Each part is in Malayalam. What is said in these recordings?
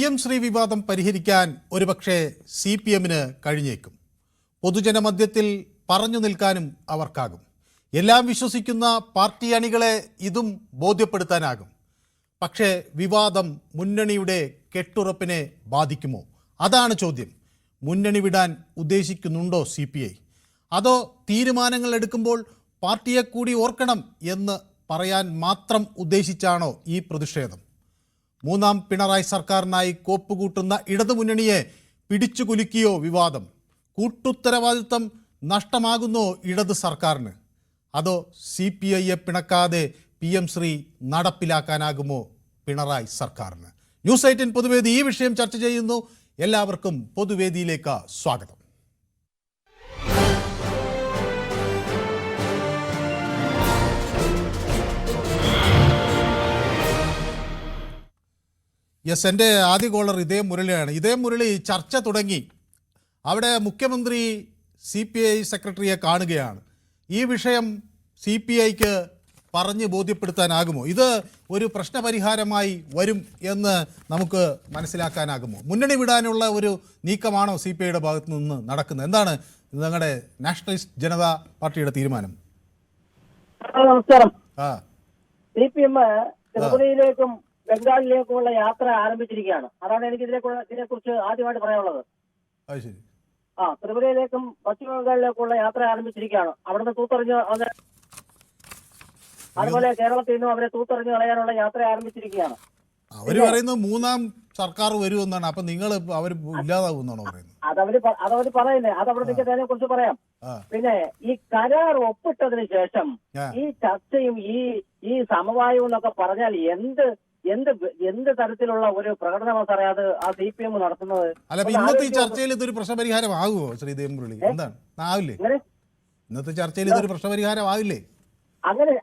എം ശ്രീ വിവാദം പരിഹരിക്കാൻ ഒരുപക്ഷെ CPM-ന് കഴിഞ്ഞേക്കും. പൊതുജനമധ്യത്തിൽ പറഞ്ഞു നിൽക്കാനും അവർക്കാകും. എല്ലാം വിശ്വസിക്കുന്ന പാർട്ടി അണികളെ ഇതും ബോധ്യപ്പെടുത്താനാകും. പക്ഷേ വിവാദം മുന്നണിയുടെ കെട്ടുറപ്പിനെ ബാധിക്കുമോ? അതാണ് ചോദ്യം. മുന്നണി വിടാൻ ഉദ്ദേശിക്കുന്നുണ്ടോ CPI? അതോ തീരുമാനങ്ങൾ എടുക്കുമ്പോൾ പാർട്ടിയെ കൂടി ഓർക്കണം എന്ന് പറയാൻ മാത്രം ഉദ്ദേശിച്ചാണോ ഈ പ്രതിഷേധം? മൂന്നാം പിണറായി സർക്കാരിനായി കോപ്പുകൂട്ടുന്ന ഇടതുമുന്നണിയെ പിടിച്ചുകുലുക്കിയോ വിവാദം? കൂട്ടുത്തരവാദിത്തം നഷ്ടമാകുന്നോ ഇടത് സർക്കാരിന്? അതോ CPI-യെ പിണക്കാതെ PM ശ്രീ നടപ്പിലാക്കാനാകുമോ പിണറായി സർക്കാരിന്? ന്യൂസ് 18 പൊതുവേദി ഈ വിഷയം ചർച്ച ചെയ്യുന്നു. എല്ലാവർക്കും പൊതുവേദിയിലേക്ക് സ്വാഗതം. യെസ്, എൻ്റെ ആദ്യ കോളർ ഇതേ മുരളിയാണ്. ഇതേ മുരളി ചർച്ച തുടങ്ങി. അവിടെ മുഖ്യമന്ത്രി CPI സെക്രട്ടറിയെ കാണുകയാണ്. ഈ വിഷയം CPI-ക്ക് പറഞ്ഞ് ബോധ്യപ്പെടുത്താനാകുമോ? ഇത് ഒരു പ്രശ്നപരിഹാരമായി വരും എന്ന് നമുക്ക് മനസ്സിലാക്കാനാകുമോ? മുന്നണി വിടാനുള്ള ഒരു നീക്കമാണോ CPI-യുടെ ഭാഗത്തു നിന്ന് നടക്കുന്നത്? എന്താണ് നിങ്ങളുടെ നാഷണലിസ്റ്റ് ജനതാ പാർട്ടിയുടെ തീരുമാനം? നമസ്കാരം. CPM ത്രിപുരയിലേക്കും ബംഗാളിലേക്കുമുള്ള യാത്ര ആരംഭിച്ചിരിക്കുകയാണ്. അതാണ് എനിക്ക് ഇതിനെക്കുറിച്ച് ആദ്യമായിട്ട് പറയാനുള്ളത്. ത്രിപുരയിലേക്കും പശ്ചിമ ബംഗാളിലേക്കുള്ള യാത്ര ആരംഭിച്ചിരിക്കുകയാണ്. അവിടുന്ന് തൂത്തെറിഞ്ഞ് അതുപോലെ കേരളത്തിൽ നിന്നും അവരെ തൂത്തെറിഞ്ഞ് കളയാനുള്ള യാത്ര ആരംഭിച്ചിരിക്കുകയാണ്. അവര് പറയുന്നത് മൂന്നാം സർക്കാർ വരുമെന്നാണ്. അപ്പൊ നിങ്ങൾ അവർ ഇല്ലാതാവുമെന്നാണോ പറയുന്നത്? അതവര് പറയുന്നത്. അതവിടെ നിൽക്കുന്നതിനെ കുറിച്ച് പറയാം. പിന്നെ ഈ കരാർ ഒപ്പിട്ടതിന് ശേഷം ഈ ചർച്ചയും ഈ സമവായവും എന്നൊക്കെ പറഞ്ഞാൽ എന്ത് തരത്തിലുള്ള ഒരു പ്രകടനമാണ് സാറേ അത് CPM നടത്തുന്നത്? അല്ല, ഇന്നത്തെ ഈ ചർച്ചയിൽ ഇതൊരു പ്രശ്നപരിഹാരം ആകുമോ ശ്രീദേവൻ മുരളി? എന്താണ് ആവില്ലേ? ഇന്നത്തെ ചർച്ചയിൽ ഇതൊരു പ്രശ്നപരിഹാരം ആവില്ലേ? അങ്ങനെ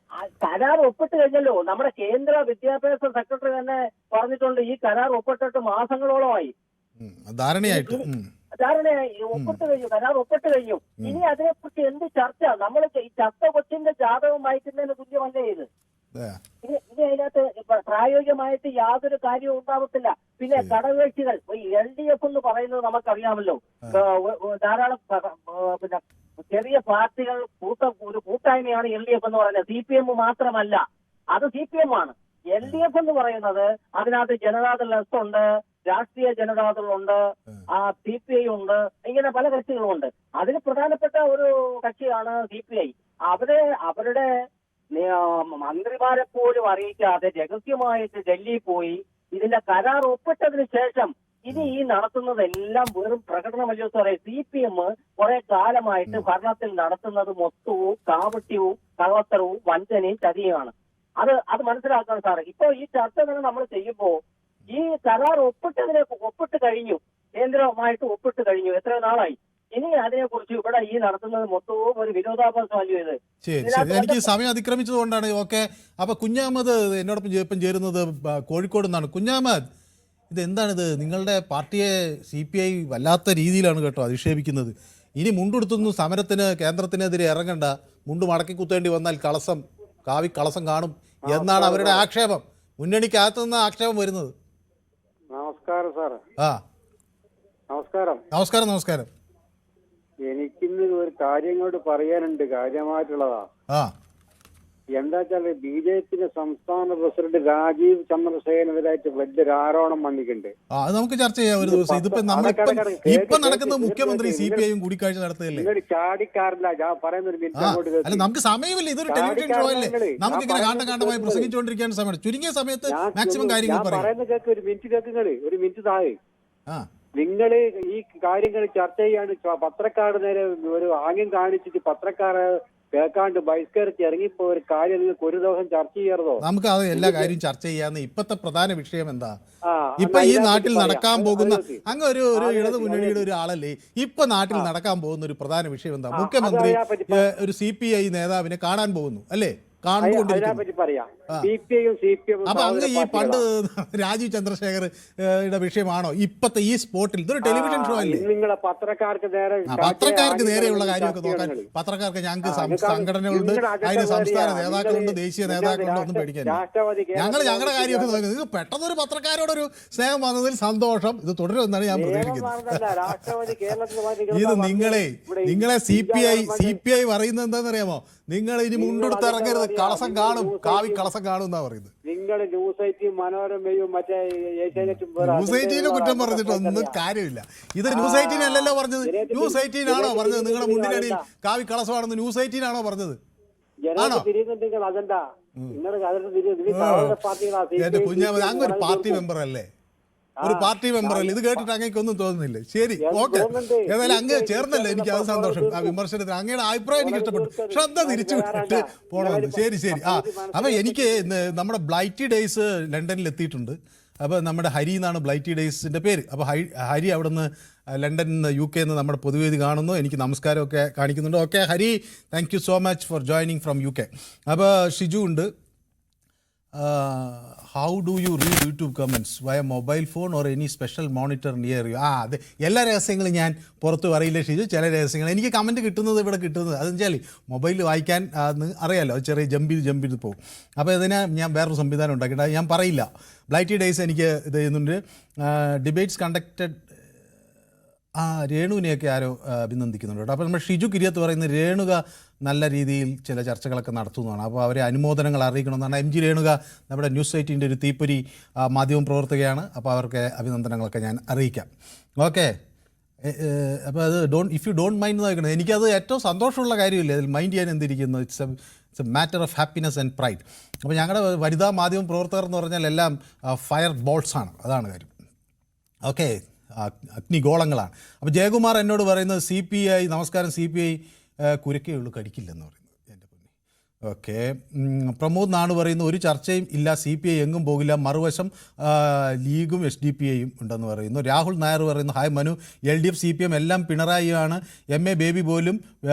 കരാർ ഒപ്പിട്ട് കഴിഞ്ഞല്ലോ. നമ്മുടെ കേന്ദ്ര വിദ്യാഭ്യാസ സെക്രട്ടറി തന്നെ പറഞ്ഞിട്ടുണ്ട് ഈ കരാർ ഒപ്പിട്ടിട്ട് മാസങ്ങളോളമായി. ധാരണയായി ഒപ്പിട്ട് കഴിഞ്ഞു, കരാർ ഒപ്പിട്ട് കഴിഞ്ഞു. ഇനി അതിനെക്കുറിച്ച് എന്ത് ചർച്ച? നമ്മൾ ഈ ചത്ത കൊച്ചിന്റെ ജാതകം വായിക്കുന്നതിന് തുല്യമല്ലേ ഇത്? ഇനി അതിനകത്ത് പ്രായോഗികമായിട്ട് യാതൊരു കാര്യവും ഉണ്ടാവത്തില്ല. പിന്നെ ഘടകകക്ഷികൾ LDF എന്ന് പറയുന്നത് നമുക്കറിയാമല്ലോ. ധാരാളം പിന്നെ ചെറിയ പാർട്ടികൾ ഒരു കൂട്ടായ്മയാണ് LDF എന്ന് പറയുന്നത്. CPM മാത്രമല്ല, അത് CPM ആണ്. LDF എന്ന് പറയുന്നത് അതിനകത്ത് ജനതാദൾ എസ് ഉണ്ട്, രാഷ്ട്രീയ ജനതാദളുണ്ട്, CPI ഉണ്ട്, ഇങ്ങനെ പല കക്ഷികളുമുണ്ട്. അതിൽ പ്രധാനപ്പെട്ട ഒരു കക്ഷിയാണ് CPI. അവരുടെ മന്ത്രിമാരെ പോലും അറിയിക്കാതെ രഹസ്യമായിട്ട് ഡൽഹിയിൽ പോയി ഇതിന്റെ കരാർ ഒപ്പിട്ടതിന് ശേഷം ഇനി ഈ നടത്തുന്നതെല്ലാം വെറും പ്രകടനമല്ലോ സാറേ. CPM കുറെ കാലമായിട്ട് ഭരണത്തിൽ നടത്തുന്നത് മൊത്തവും കാപട്യവും കള്ളത്തരവും വഞ്ചനയും ചതിയുമാണ്. അത് മനസ്സിലാക്കണം സാറേ. ഇപ്പൊ ഈ ചർച്ച തന്നെ നമ്മൾ ചെയ്യുമ്പോ ഈ കരാർ ഒപ്പിട്ട് കഴിഞ്ഞു, കേന്ദ്രമായിട്ട് ഒപ്പിട്ട് കഴിഞ്ഞു. എത്ര നാളായി? ഇനി അതിനെക്കുറിച്ച് ഇവിടെ ഈ നടത്തുന്നത് മൊത്തവും ഒരു വിരോധാഭാസമല്ലോ ഇത്. ശരി, എനിക്ക് സമയം അതിക്രമിച്ചതുകൊണ്ടാണ്. ഓക്കെ, അപ്പൊ കുഞ്ഞാമത് എന്നോടൊപ്പം ഇപ്പം ചേരുന്നത് കോഴിക്കോട് നിന്നാണ്. കുഞ്ഞാമത്, ഇതെന്താണിത്? നിങ്ങളുടെ പാർട്ടിയെ CPI വല്ലാത്ത രീതിയിലാണ് കേട്ടോ അധിക്ഷേപിക്കുന്നത്. ഇനി മുണ്ടെടുത്തുന്നു സമരത്തിന് കേന്ദ്രത്തിനെതിരെ ഇറങ്ങണ്ട, മുണ്ട് മടക്കി കുത്തേണ്ടി വന്നാൽ കാവി കളസം കാണും എന്നാണ് അവരുടെ ആക്ഷേപം. മുന്നണിക്കകത്തു നിന്ന് ആക്ഷേപം വരുന്നത്. നമസ്കാരം സാറ്. നമസ്കാരം. എനിക്കിന്ന് ഒരു കാര്യങ്ങളോട് പറയാനുണ്ട്, കാര്യമായിട്ടുള്ളതാ. എന്താ വെച്ചാല് BJP സംസ്ഥാന പ്രസിഡന്റ് രാജീവ് ചന്ദ്രശേഖരനെതിരായിട്ട് വലിയൊരു ആരോപണം വന്നിട്ടുണ്ട്. അത് നമുക്ക് ചർച്ച ചെയ്യാം ഒരു ദിവസം. ഇപ്പൊ നടക്കുന്ന മുഖ്യമന്ത്രി CPI-യും കൂടിക്കാഴ്ച നടത്തുകയല്ലേ? ചാടിക്കാറില്ല, ഞാൻ പറയുന്ന ഒരു മിനിറ്റ് അങ്ങോട്ട്. അല്ല, നമുക്ക് സമയമില്ല. ഇതൊരു ടെലിവിഷൻ ഷോ അല്ലേ? നമുക്ക് ഇങ്ങനെ കാണ്ടമായി പ്രസംഗിച്ചുകൊണ്ടിരിക്കാൻ സമയം. ചുരുങ്ങിയ സമയത്ത് മാക്സിമം കാര്യങ്ങൾ പറയുന്ന കേക്ക്. ഒരു മിനിറ്റ് കേൾക്കുങ്ങള്, ഒരു മിനിറ്റ് താഴെ. നിങ്ങള് ഈ കാര്യങ്ങൾ ചർച്ച ചെയ്യാണ് പത്രക്കാരുടെ നേരെ ഒരു ആംഗ്യം കാണിച്ചിട്ട് പത്രക്കാരെ കേൾക്കാണ്ട് ബഹിഷ്കരിച്ച് ഇറങ്ങിപ്പോ ഒരു കാര്യം നിങ്ങൾക്ക് ഒരു ദിവസം ചർച്ച ചെയ്യാറോ? നമുക്ക് അത് എല്ലാ കാര്യം ചർച്ച ചെയ്യാന്ന്. ഇപ്പത്തെ പ്രധാന വിഷയം എന്താ? ഇപ്പൊ ഈ നാട്ടിൽ നടക്കാൻ പോകുന്ന അങ്ങ് ഒരു ഇടതു മുന്നണിയുടെ ഒരു ആളല്ലേ, ഇപ്പൊ നാട്ടിൽ നടക്കാൻ പോകുന്ന ഒരു പ്രധാന വിഷയം എന്താ? മുഖ്യമന്ത്രി ഒരു CPI നേതാവിനെ കാണാൻ പോകുന്നു അല്ലേ? കണ്ടുകൊണ്ടിരിക്കുന്നു. അതിനെപ്പറ്റി പറയാം. CPI-യും CPM അപ്പൊ അങ്ങ് ഈ പണ്ട് രാജീവ് ചന്ദ്രശേഖർ വിഷയമാണോ ഇപ്പത്തെ ഈ സ്പോട്ടിൽ? ഇതൊരു ടെലിവിഷൻ ഷോ അല്ലേ? നിങ്ങളെ പത്രക്കാർക്ക് നേരെയുള്ള കാര്യമൊക്കെ നോക്കാൻ പത്രക്കാർക്ക് ഞങ്ങൾക്ക് സംഘടനകളുണ്ട്, അതിന് സംസ്ഥാന നേതാക്കളുണ്ട്, ദേശീയ നേതാക്കളുണ്ട്, ഒന്നും പേടിക്കാൻ. ഞങ്ങൾ ഞങ്ങളുടെ കാര്യമൊക്കെ നോക്കുന്നത്. നിങ്ങൾക്ക് പെട്ടെന്നൊരു പത്രക്കാരോടൊരു സ്നേഹം വന്നതിൽ സന്തോഷം. ഇത് തുടരുമെന്നാണ് ഞാൻ പ്രതീക്ഷിക്കുന്നത്. ഇത് നിങ്ങളെ CPI പറയുന്നത് എന്താണെന്നറിയാമോ? നിങ്ങൾ ഇനി മുണ്ടെടുത്ത് ഇറങ്ങരുത്, കളസം കാണും, കാവി കളസം കാണും എന്നാ പറയുന്നത്. നിങ്ങൾ ന്യൂസ് 18 മനോരമയും മറ്റേ ഏഷ്യാനെറ്റും ന്യൂസ് 18 കുറ്റം പറഞ്ഞിട്ടൊന്നും കാര്യമില്ല. ഇത് ന്യൂസ് 18 അല്ലല്ലോ പറഞ്ഞത്. ന്യൂസ് 18 ആണോ പറഞ്ഞത് നിങ്ങളുടെ മുന്നിലടിയിൽ കാവി കളസമാണെന്ന്? ന്യൂസ് 18 ആണോ പറഞ്ഞത്? ആണോ? എന്റെ കുഞ്ഞാമത് അങ്ങ് ഒരു പാർട്ടി മെമ്പർ അല്ലേ? ഒരു പാർട്ടി മെമ്പർ അല്ലേ? ഇത് കേട്ടിട്ട് അങ്ങേക്കൊന്നും തോന്നുന്നില്ല. ശരി, ഓക്കെ. ഏതായാലും അങ്ങ് ചേർന്നല്ലേ, എനിക്ക് അത് സന്തോഷം. ആ വിമർശനത്തിന് അങ്ങയുടെ അഭിപ്രായം എനിക്ക് ഇഷ്ടപ്പെട്ടു. ശ്രദ്ധ തിരിച്ചു വിട്ടിട്ട് പോകണമെന്ന്. ശരി. അപ്പൊ എനിക്ക് നമ്മുടെ ബ്ലൈറ്റി ഡേയ്സ് ലണ്ടനിൽ എത്തിയിട്ടുണ്ട്. അപ്പോൾ നമ്മുടെ ഹരി എന്നാണ് ബ്ലൈറ്റി ഡേയ്സിൻ്റെ പേര്. അപ്പോൾ ഹരി അവിടെ നിന്ന് ലണ്ടനിൽ നിന്ന് UK നിന്ന് നമ്മുടെ പൊതുവേദി കാണുന്നു. എനിക്ക് നമസ്കാരമൊക്കെ കാണിക്കുന്നുണ്ട്. Okay Hari, thank you so much for joining from UK. അപ്പോൾ ഷിജു ഉണ്ട്. How do you read YouTube comments via mobile phone or any special monitor near you? അതെ, എല്ലാ രഹസ്യങ്ങളും ഞാൻ പുറത്ത് പറയില്ല ഷിജു. ചില രഹസ്യങ്ങൾ എനിക്ക് കമൻറ്റ് കിട്ടുന്നത് ഇവിടെ കിട്ടുന്നത് അതെന്ന് വെച്ചാൽ മൊബൈലിൽ വായിക്കാൻ അറിയാമല്ലോ, ചെറിയ ജമ്പ് ചെയ്ത് പോകും. അപ്പോൾ ഇതിന് ഞാൻ വേറൊരു സംവിധാനം ഉണ്ടാക്കിയിട്ട് ഞാൻ പറയില്ല. ബ്ലൈറ്റി ഡേയ്സ് എനിക്ക് ഇത് ചെയ്യുന്നുണ്ട്. ഡിബേറ്റ്സ് കണ്ടക്റ്റഡ് രേണുവിനെയൊക്കെ ആരോ അഭിനന്ദിക്കുന്നുണ്ട് കേട്ടോ. അപ്പോൾ നമ്മൾ ഷിജു കിരിയത്ത് പറയുന്ന രേണുക നല്ല രീതിയിൽ ചില ചർച്ചകളൊക്കെ നടത്തുന്നതാണ്. അപ്പോൾ അവരെ അനുമോദനങ്ങൾ അറിയിക്കണമെന്നാണ്. MG രേണുക നമ്മുടെ ന്യൂസ് 18 ഒരു തീപ്പൊരി മാധ്യമ പ്രവർത്തകയാണ്. അപ്പോൾ അവർക്ക് അഭിനന്ദനങ്ങളൊക്കെ ഞാൻ അറിയിക്കാം. ഓക്കെ. അപ്പോൾ അത് ഇഫ് യു ഡോണ്ട് മൈൻഡ് എന്ന് നോക്കണം. എനിക്കത് ഏറ്റവും സന്തോഷമുള്ള കാര്യമില്ല, അതിൽ മൈൻഡ് ചെയ്യാൻ എന്തിരിക്കുന്നു. It's a matter of happiness and pride. അപ്പോൾ ഞങ്ങളുടെ വനിതാ മാധ്യമ പ്രവർത്തകർ എന്ന് പറഞ്ഞാൽ എല്ലാം ഫയർ ബോൾട്സാണ്, അതാണ് കാര്യം. ഓക്കെ, അഗ്നിഗോളങ്ങളാണ്. അപ്പോൾ ജയകുമാർ എന്നോട് പറയുന്നത് CPI നമസ്കാരം, CPI കുരക്കേ ഉള്ളൂ, കടിക്കില്ലെന്ന് പറയുന്നത്. എൻ്റെ പൊന്നി. ഓക്കെ. പ്രമോദ് നാട് പറയുന്നു ഒരു ചർച്ചയും ഇല്ല, CPI എങ്ങും പോകില്ല, മറുവശം ലീഗും SDPIയും ഉണ്ടെന്ന് പറയുന്നു. രാഹുൽ നായർ പറയുന്നു ഹായ് മനു, LDF CPM എല്ലാം പിണറായിയാണ്, MA ബേബി പോലും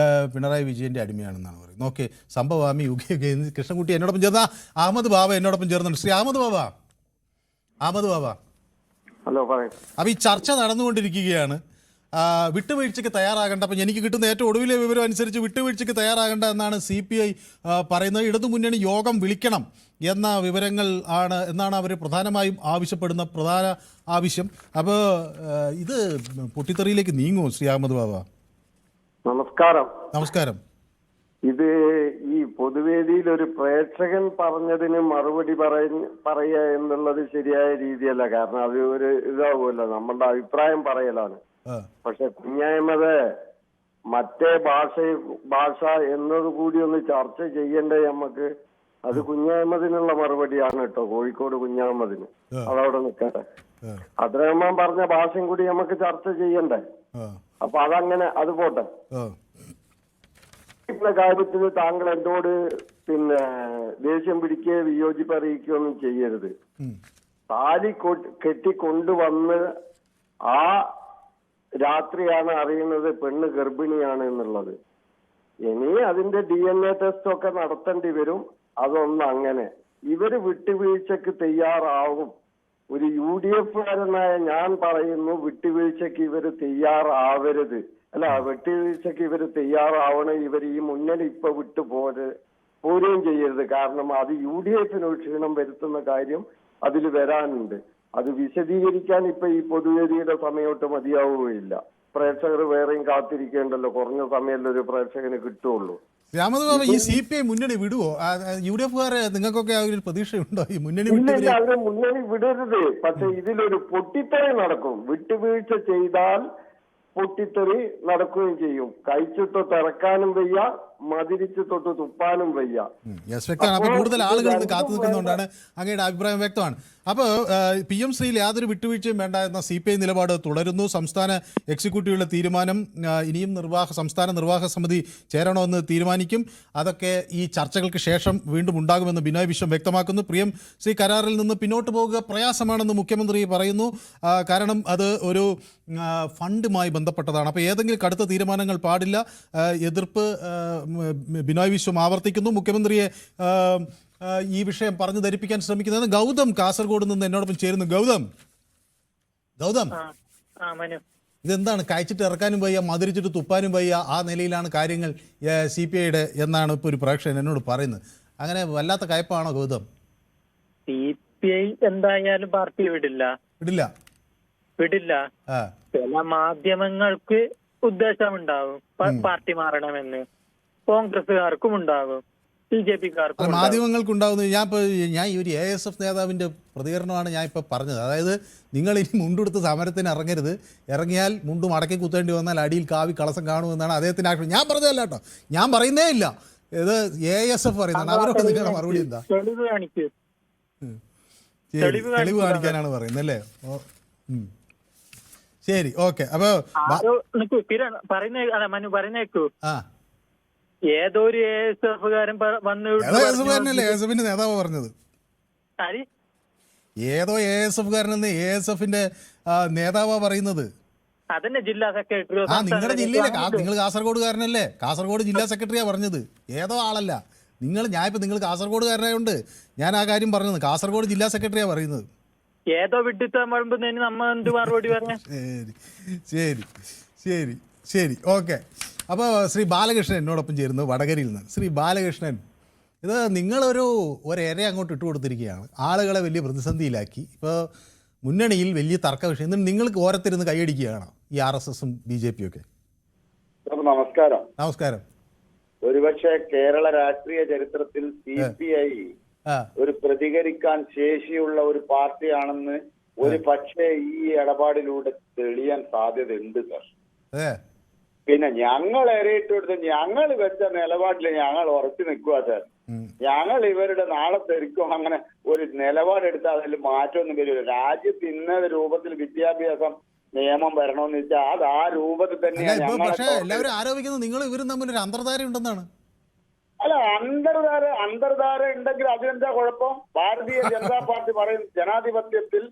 പിണറായി വിജയൻ്റെ അടിമയാണെന്നാണ് പറയുന്നത്. ഓക്കെ, സംഭവമാമി UK കൃഷ്ണൻകുട്ടി എന്നോടൊപ്പം ചേർന്ന അഹമ്മദ് ബാബ എന്നോടൊപ്പം ചേർന്നുണ്ട്. ശ്രീ അഹമ്മദ് ബാബ ഹലോ പറയും. അപ്പോൾ ഈ ചർച്ച നടന്നുകൊണ്ടിരിക്കുകയാണ്. വിട്ടുവീഴ്ചയ്ക്ക് തയ്യാറാകേണ്ട, അപ്പം എനിക്ക് കിട്ടുന്ന ഏറ്റവും ഒടുവിലെ വിവരം അനുസരിച്ച് വിട്ടുവീഴ്ചയ്ക്ക് തയ്യാറാകേണ്ട എന്നാണ് CPI പറയുന്നത്. ഇടതുമുന്നണി യോഗം വിളിക്കണം എന്ന വിവരങ്ങൾ എന്നാണ് അവർ പ്രധാനമായും ആവശ്യപ്പെടുന്ന പ്രധാന ആവശ്യം. അപ്പോൾ ഇത് പൊട്ടിത്തെറിയിലേക്ക് നീങ്ങുമോ ശ്രീ അഹമ്മദ് ബാബ? നമസ്കാരം. ഇത് ഈ പൊതുവേദിയിൽ ഒരു പ്രേക്ഷകൻ പറഞ്ഞതിന് മറുപടി പറയുക എന്നുള്ളത് ശരിയായ രീതിയല്ല. കാരണം അത് ഒരു ഇതാവുമല്ലോ, നമ്മളുടെ അഭിപ്രായം പറയലാണ്. പക്ഷെ കുഞ്ഞായ്മത് മറ്റേ ഭാഷ എന്നത് കൂടി ഒന്ന് ചർച്ച ചെയ്യണ്ടേ നമുക്ക്? അത് കുഞ്ഞായ്മതിനുള്ള മറുപടിയാണ് കേട്ടോ, കോഴിക്കോട് കുഞ്ഞായ്മതിന്. അതവിടെ നിൽക്കട്ടെ. അബ്ദുറഹ്മാൻ പറഞ്ഞ ഭാഷയും കൂടി നമുക്ക് ചർച്ച ചെയ്യണ്ടേ? അപ്പൊ അതങ്ങനെ അത് പോട്ടെ. കാര്യത്തിൽ താങ്കൾ എന്നോട് ദേഷ്യം പിടിക്കുകയോ വിയോജിപ്പ് അറിയിക്കുകയോ ഒന്നും ചെയ്യരുത്. താലി കെട്ടിക്കൊണ്ടുവന്ന് ആ രാത്രിയാണ് അറിയുന്നത് പെണ്ണ് ഗർഭിണിയാണ് എന്നുള്ളത്. ഇനി അതിന്റെ DNA ടെസ്റ്റ് ഒക്കെ നടത്തേണ്ടി വരും. അതൊന്നും അങ്ങനെ ഇവര് വിട്ടുവീഴ്ചക്ക് തയ്യാറാവും. ഒരു UDF-കാരനായ ഞാൻ പറയുന്നു, വിട്ടുവീഴ്ചക്ക് ഇവര് തയ്യാറാവരുത്. വിട്ടുവീഴ്ചക്ക് ഇവര് തയ്യാറാവണം. ഇവർ ഈ മുന്നണി ഇപ്പൊ പോരുകയും ചെയ്യരുത്. കാരണം അത് UDF-ന് ക്ഷീണം വരുത്തുന്ന കാര്യം അതിൽ വരാനുണ്ട്. അത് വിശദീകരിക്കാൻ ഇപ്പൊ ഈ പൊതുവേദിയുടെ സമയമൊട്ട് മതിയാവുകയില്ല. പ്രേക്ഷകർ വേറെയും കാത്തിരിക്കേണ്ടല്ലോ, കുറഞ്ഞ സമയമല്ലോ ഒരു പ്രേക്ഷകന് കിട്ടുള്ളൂ. രാമദ് ബാബു, ഈ CPI മുന്നണി വിടുവോ? UDF-കാരെ നിങ്ങൾക്കൊക്കെ ഒരു പ്രതീക്ഷയുണ്ടോ ഈ മുന്നണി? അവര് മുന്നണി വിടരുത്. പക്ഷെ ഇതിലൊരു പൊട്ടിത്തെറി നടക്കും. വിട്ടുവീഴ്ച ചെയ്താൽ പൊട്ടിത്തെറി നടക്കുകയും ചെയ്യും. കഴിച്ചിട്ട് ഇറക്കാനും വയ്യ, മതിരിച്ച് തൊട്ട് തുപ്പാനും വയ്യ. വ്യക്തമാണ്. അപ്പോൾ കൂടുതൽ ആളുകൾ ഇത് കാത്തു നിൽക്കുന്നതുകൊണ്ടാണ് അങ്ങയുടെ അഭിപ്രായം വ്യക്തമാണ്. അപ്പോൾ PM ശ്രീയിൽ യാതൊരു വിട്ടുവീഴ്ചയും വേണ്ട എന്ന CPI നിലപാട് തുടരുന്നു. സംസ്ഥാന എക്സിക്യൂട്ടീവുകളുടെ തീരുമാനം ഇനിയും സംസ്ഥാന നിർവാഹക സമിതി ചേരണമെന്ന് തീരുമാനിക്കും. അതൊക്കെ ഈ ചർച്ചകൾക്ക് ശേഷം വീണ്ടും ഉണ്ടാകുമെന്ന് ബിനോയ് വിശ്വം വ്യക്തമാക്കുന്നു. ശ്രീ കരാറിൽ നിന്ന് പിന്നോട്ട് പോകുക പ്രയാസമാണെന്ന് മുഖ്യമന്ത്രി പറയുന്നു. കാരണം അത് ഒരു ഫണ്ടുമായി ബന്ധപ്പെട്ടതാണ്. അപ്പോൾ ഏതെങ്കിലും കടുത്ത തീരുമാനങ്ങൾ പാടില്ല. എതിർപ്പ് ബിനോയ് വിശ്വം ആവർത്തിക്കുന്നു മുഖ്യമന്ത്രിയെ ഈ വിഷയം പറഞ്ഞു ധരിപ്പിക്കാൻ ശ്രമിക്കുന്നത്. ഗൗതം കാസർഗോഡ് നിന്ന് എന്നോടൊപ്പം ചേരുന്നു. ഗൗതം ഇതെന്താണ്? കഴിച്ചിട്ട് ഇറക്കാനും വയ്യ, മധുരിച്ചിട്ട് തുപ്പാനും വയ്യ, ആ നിലയിലാണ് കാര്യങ്ങൾ CPIയുടെ എന്നാണ് ഇപ്പോൾ ഒരു പ്രേക്ഷകൻ എന്നോട് പറയുന്നത്. അങ്ങനെ വല്ലാത്ത കയപ്പാണോ ഗൗതം? CPI എന്തായാലും പാർട്ടി വിടില്ല. ചില മാധ്യമങ്ങൾക്ക് ഉദ്ദേശമുണ്ടാവും പാർട്ടി മാറണമെന്ന്, കോൺഗ്രസുകാർക്കും ഉണ്ടാകും, BJPക്കാർക്കും. മാധ്യമങ്ങൾക്കുണ്ടാവുന്നത് ഞാൻ ഈ ഒരു ASF നേതാവിൻ്റെ പ്രതികരണമാണ് ഞാൻ ഇപ്പോൾ പറഞ്ഞത്. അതായത് നിങ്ങൾ ഇനി മുണ്ടെടുത്ത് സമരത്തിന് ഇറങ്ങരുത്, ഇറങ്ങിയാൽ മുണ്ട് മടക്കി കുത്തേണ്ടി വന്നാൽ അടിയിൽ കാവി കളസം കാണുമെന്നാണ് അദ്ദേഹത്തിൻ്റെ ആക്ഷേപം. ഞാൻ പറഞ്ഞതല്ല കേട്ടോ, ഞാൻ പറയുന്നേ ഇല്ല, ഇത് ASF പറയുന്നതാണ്. അവരോട് നിങ്ങളുടെ മറുപടി എന്താ? തെളിവ് കാണിക്കാനാണ് പറയുന്നത് അല്ലേ? ശരി, ഓക്കെ. അപ്പൊ പറയുന്നേക്കൂ, ഏതോ ഒരു ASFകാരൻ ASFിന്റെ നേതാവ് പറഞ്ഞത്, ഏതോ ASFകാരനെന്ന് ASFിന്റെ നേതാവാ പറയുന്നത്. അതന്നെ ജില്ലാ സെക്രട്ടറി. നിങ്ങളുടെ ജില്ലയിലെ നിങ്ങൾ കാസർഗോഡുകാരനല്ലേ? കാസർഗോഡ് ജില്ലാ സെക്രട്ടറിയാ പറഞ്ഞത്, ഏതോ ആളല്ല. ഞാനിപ്പോൾ നിങ്ങൾ കാസർഗോഡുകാരനായോണ്ട് ഞാൻ ആ കാര്യം പറഞ്ഞത്. കാസർഗോഡ് ജില്ലാ സെക്രട്ടറിയാ പറയുന്നത്. ഏതോ വിഡിത്തം പറയുമ്പോൾ നമ്മ എന്ത് മറുപടി പറയാം? ശരി, ഓക്കെ. അപ്പോൾ ശ്രീ ബാലകൃഷ്ണൻ എന്നോടൊപ്പം ചേരുന്നു വടകരയിൽ നിന്ന്. ശ്രീ ബാലകൃഷ്ണൻ, ഇത് നിങ്ങളൊരു ഇര അങ്ങോട്ട് ഇട്ട് കൊടുത്തിരിക്കുകയാണ്, ആളുകളെ വലിയ പ്രതിസന്ധിയിലാക്കി. ഇപ്പോൾ മുന്നണിയിൽ വലിയ തർക്ക വിഷയം, എന്നിട്ട് നിങ്ങൾക്ക് ഓരത്തിരുന്ന് കൈയടിക്കുകയാണ് ഈ RSSും BJPയും ഒക്കെ. നമസ്കാരം. ഒരുപക്ഷെ കേരള രാഷ്ട്രീയ ചരിത്രത്തിൽ CPI ഒരു പ്രതികരിക്കാൻ ശേഷിയുള്ള ഒരു പാർട്ടിയാണെന്ന് ഒരു പക്ഷേ ഈ ഇടപാടിലൂടെ തെളിയാൻ സാധ്യതയുണ്ട് സർ. പിന്നെ ഞങ്ങൾ ഇരയിട്ട് കൊടുത്ത് ഞങ്ങൾ വെച്ച നിലപാടിൽ ഞങ്ങൾ ഉറച്ചു നിൽക്കുക സർ. ഞങ്ങൾ ഇവരുടെ നാളെ തെരിക്കും അങ്ങനെ ഒരു നിലപാടെടുത്താൽ അതിൽ മാറ്റമൊന്നും വരില്ല. രാജ്യത്ത് ഇന്ന രൂപത്തിൽ വിദ്യാഭ്യാസം നിയമം വരണമെന്ന് വെച്ചാൽ അത് ആ രൂപത്തിൽ തന്നെയാണ്. പക്ഷേ എല്ലാവരും ആരോപിക്കുന്നത് നിങ്ങൾ ഇവരും തമ്മിൽ ഒരു അന്തർധാര ഉണ്ടെന്നാണ്. അല്ല, അന്തർധാര ഉണ്ടെങ്കിൽ അതിനെന്താ കുഴപ്പം? ഭാരതീയ ജനതാ പാർട്ടി പറയും ജനാധിപത്യത്തിൽ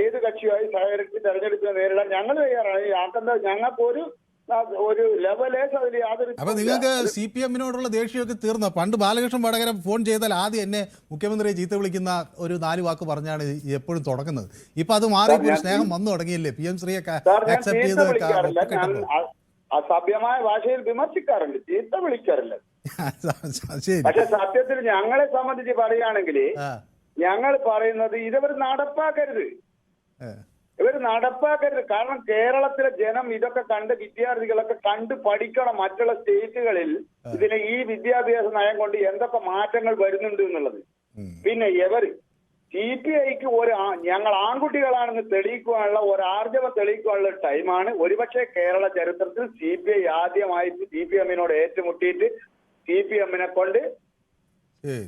ഏത് കക്ഷിയായി സഹകരിച്ച് തെരഞ്ഞെടുപ്പിനെ നേരിടാൻ ഞങ്ങൾ തയ്യാറാണ്. ഞങ്ങൾക്ക് ഒരു ലെവലേസ് അതിൽ യാതൊരു. അപ്പൊ നിങ്ങൾക്ക് CPMനോടുള്ള ദേഷ്യമൊക്കെ തീർന്നോ? പണ്ട് ബാലകൃഷ്ണൻ വടകര ഫോൺ ചെയ്താൽ ആദ്യം എന്നെ മുഖ്യമന്ത്രിയെ ചീത്ത വിളിക്കുന്ന ഒരു 4 വാക്ക് പറഞ്ഞാണ് എപ്പോഴും തുടങ്ങുന്നത്. ഇപ്പൊ അത് മാറി സ്നേഹം വന്നു തുടങ്ങിയില്ലേ? PM ശ്രീയെ അക്സെപ്റ്റ് ചെയ്ത് അസഭ്യമായ ഭാഷയിൽ വിമർശിക്കാറുണ്ട്, ചീത്ത വിളിക്കാറില്ല. പക്ഷെ സത്യത്തിൽ ഞങ്ങളെ സംബന്ധിച്ച് പറയുകയാണെങ്കിൽ ഞങ്ങൾ പറയുന്നത് ഇവർ നടപ്പാക്കരുത്. കാരണം കേരളത്തിലെ ജനം ഇതൊക്കെ കണ്ട് വിദ്യാർത്ഥികളൊക്കെ കണ്ട് പഠിക്കണം. മറ്റുള്ള സ്റ്റേറ്റുകളിൽ ഇതിന് ഈ വിദ്യാഭ്യാസ നയം കൊണ്ട് എന്തൊക്കെ മാറ്റങ്ങൾ വരുന്നുണ്ട് എന്നുള്ളത്. പിന്നെ CPIക്ക് ഞങ്ങൾ ആൺകുട്ടികളാണെന്ന് തെളിയിക്കുവാനുള്ള ഒരു ആർജവം തെളിയിക്കുവാനുള്ള ടൈമാണ്. ഒരുപക്ഷെ കേരള ചരിത്രത്തിൽ CPI ആദ്യമായിട്ട് CPMനോട് ഏറ്റുമുട്ടിയിട്ട് CPMനെ കൊണ്ട്.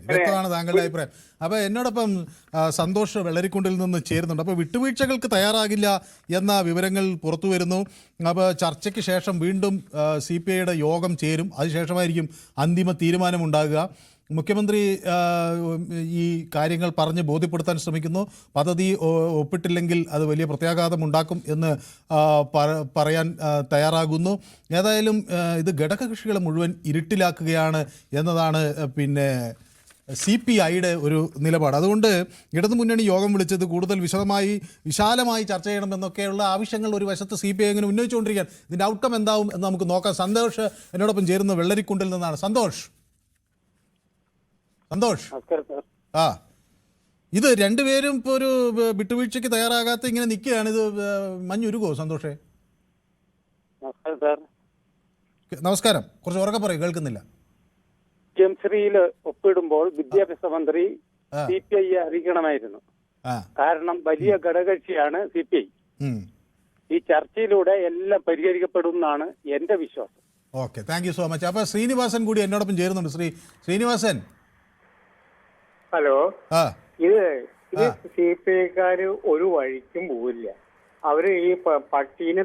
വ്യക്തമാണ് താങ്കളുടെ അഭിപ്രായം. അപ്പോൾ എന്നോടൊപ്പം സന്തോഷ് വെള്ളരിക്കുണ്ടിൽ നിന്ന് ചേരുന്നുണ്ട്. അപ്പോൾ വിട്ടുവീഴ്ചകൾക്ക് തയ്യാറാകില്ല എന്ന വിവരങ്ങൾ പുറത്തു വരുന്നു. അപ്പോൾ ചർച്ചയ്ക്ക് ശേഷം വീണ്ടും CPIയുടെ യോഗം ചേരും, അതിനുശേഷമായിരിക്കും അന്തിമ തീരുമാനമുണ്ടാകുക. മുഖ്യമന്ത്രി ഈ കാര്യങ്ങൾ പറഞ്ഞ് ബോധ്യപ്പെടുത്താൻ ശ്രമിക്കുന്നു. പദ്ധതി ഒപ്പിട്ടില്ലെങ്കിൽ അത് വലിയ പ്രത്യാഘാതം ഉണ്ടാക്കും എന്ന് പറയാൻ തയ്യാറാകുന്നു. ഏതായാലും ഇത് ഘടകകക്ഷികളെ മുഴുവൻ ഇരുട്ടിലാക്കുകയാണ് എന്നതാണ് പിന്നെ CPIയുടെ ഒരു നിലപാട്. അതുകൊണ്ട് ഇടതുമുന്നണി യോഗം വിളിച്ചത് കൂടുതൽ വിശാലമായി ചർച്ച ചെയ്യണമെന്നൊക്കെയുള്ള ആവശ്യങ്ങൾ ഒരു വശത്ത് CPI ഇങ്ങനെ ഉന്നയിച്ചുകൊണ്ടിരിക്കുകയാണ്. ഇതിൻ്റെ ഔട്ട്കം എന്താവും എന്ന് നമുക്ക് നോക്കാം. സന്തോഷ് എന്നോടൊപ്പം ചേരുന്ന വെള്ളരിക്കുണ്ടിൽ നിന്നാണ്. സന്തോഷ്, ഇത് രണ്ടുപേരും ഇപ്പോൾ ഒരു വിട്ടുവീഴ്ചയ്ക്ക് തയ്യാറാകാത്ത ഇങ്ങനെ നിൽക്കുകയാണ്. ഇത് മഞ്ഞുരുകോ സന്തോഷേ? നമസ്കാരം. കുറച്ച് ഉറക്കെ പറയൂ, കേൾക്കുന്നില്ല. ജംശ്രീയിൽ ഒപ്പിടുമ്പോൾ വിദ്യാഭ്യാസ മന്ത്രി CPI അറിയിക്കണമായിരുന്നു. കാരണം വലിയ ഘടകകക്ഷിയാണ് CPI. ഈ ചർച്ചയിലൂടെ എല്ലാം പരിഹരിക്കപ്പെടും എന്നാണ് എന്റെ വിശ്വാസം. Okay, thank you so much. അപ്പൊ ശ്രീനിവാസൻ കൂടി എന്നോടൊപ്പം ചേരുന്നുണ്ട്. ശ്രീനിവാസൻ, ഹലോ. ഇത് CPIക്കാര് ഒരു വഴിക്കും പോവില്ല. അവര് ഈ പട്ടീനെ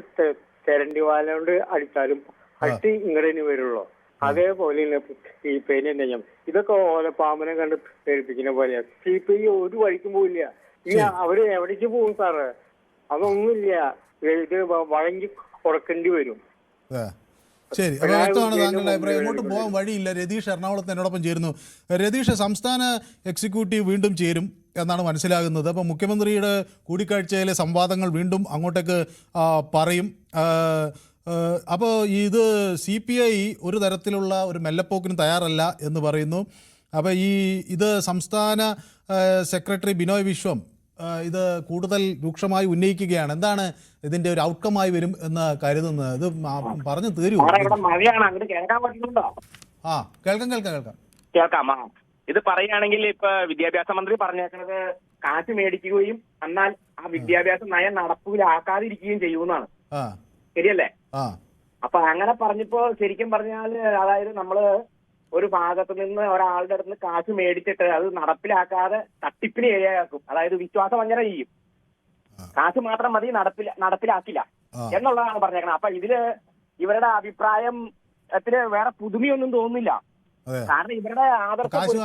തെരണ്ടി വാലോണ്ട് അടിച്ചാലും പട്ടി ഇങ്ങടേന് വരുള്ളൂ. അതേപോലെ CPIന്റെ നിയമം ഇതൊക്കെ ഓലപ്പാമ്പനെ കണ്ട് പേടിപ്പിക്കുന്ന പോലെയാണ്. CPI ഒരു വഴിക്കും പോവില്ല. ഇനി അവര് എവിടേക്ക് പോകും സാറ്? അതൊന്നുമില്ല. ഇത് വഴങ്ങി കൊടുക്കേണ്ടി വരും. ശരി, അപ്പോൾ വ്യക്തമാണ് താങ്കളുടെ അഭിപ്രായം. എങ്ങോട്ടും പോകാൻ വഴിയില്ല. രതീഷ് എറണാകുളത്ത് എന്നോടൊപ്പം ചേരുന്നു. രതീഷ്, സംസ്ഥാന എക്സിക്യൂട്ടീവ് വീണ്ടും ചേരും എന്നാണ് മനസ്സിലാകുന്നത്. അപ്പോൾ മുഖ്യമന്ത്രിയുടെ കൂടിക്കാഴ്ചയിലെ സംവാദങ്ങൾ വീണ്ടും അങ്ങോട്ടേക്ക് പറയും. അപ്പോൾ ഇത് CPI ഒരു തരത്തിലുള്ള ഒരു മെല്ലപ്പോക്കിന് തയ്യാറല്ല എന്ന് പറയുന്നു. അപ്പോൾ ഇത് സംസ്ഥാന സെക്രട്ടറി ബിനോയ് വിശ്വം ഇത് കൂടുതൽ രൂക്ഷമായി ഉന്നയിക്കുകയാണ്. എന്താണ് ഇതിന്റെ ഒരു ഔട്ട്കമായി വരും എന്ന് കരുതുന്നത്? ഇത് പറഞ്ഞു തീരൂ. മഴയാണ്, അങ്ങോട്ട് കേൾക്കാൻ പറ്റുന്നുണ്ടോ? കേൾക്കാം. ഇത് പറയുകയാണെങ്കിൽ ഇപ്പൊ വിദ്യാഭ്യാസ മന്ത്രി പറഞ്ഞേക്കുന്നത് കാശ് മേടിക്കുകയും എന്നാൽ ആ വിദ്യാഭ്യാസ നയം നടപ്പിലാക്കാതിരിക്കുകയും ചെയ്യുമെന്നാണ്. ശരിയല്ലേ? അപ്പൊ അങ്ങനെ പറഞ്ഞപ്പോ ശരിക്കും പറഞ്ഞാല് അതായത് നമ്മള് ഒരു ഭാഗത്ത് നിന്ന് ഒരാളുടെ അടുത്ത് കാശ് മേടിച്ചിട്ട് അത് നടപ്പിലാക്കാതെ തട്ടിപ്പിന് ഇരയാക്കും. അതായത് വിശ്വാസവഞ്ചന ചെയ്യും. കാശ് മാത്രം മതി, നടപ്പിലാക്കില്ല എന്നുള്ളതാണ് പറഞ്ഞേക്കുന്നത്. അപ്പൊ ഇതില് ഇവരുടെ അഭിപ്രായത്തിന് വേറെ പുതുമയൊന്നും തോന്നുന്നില്ല. കാരണം ഇവരുടെ കാശ്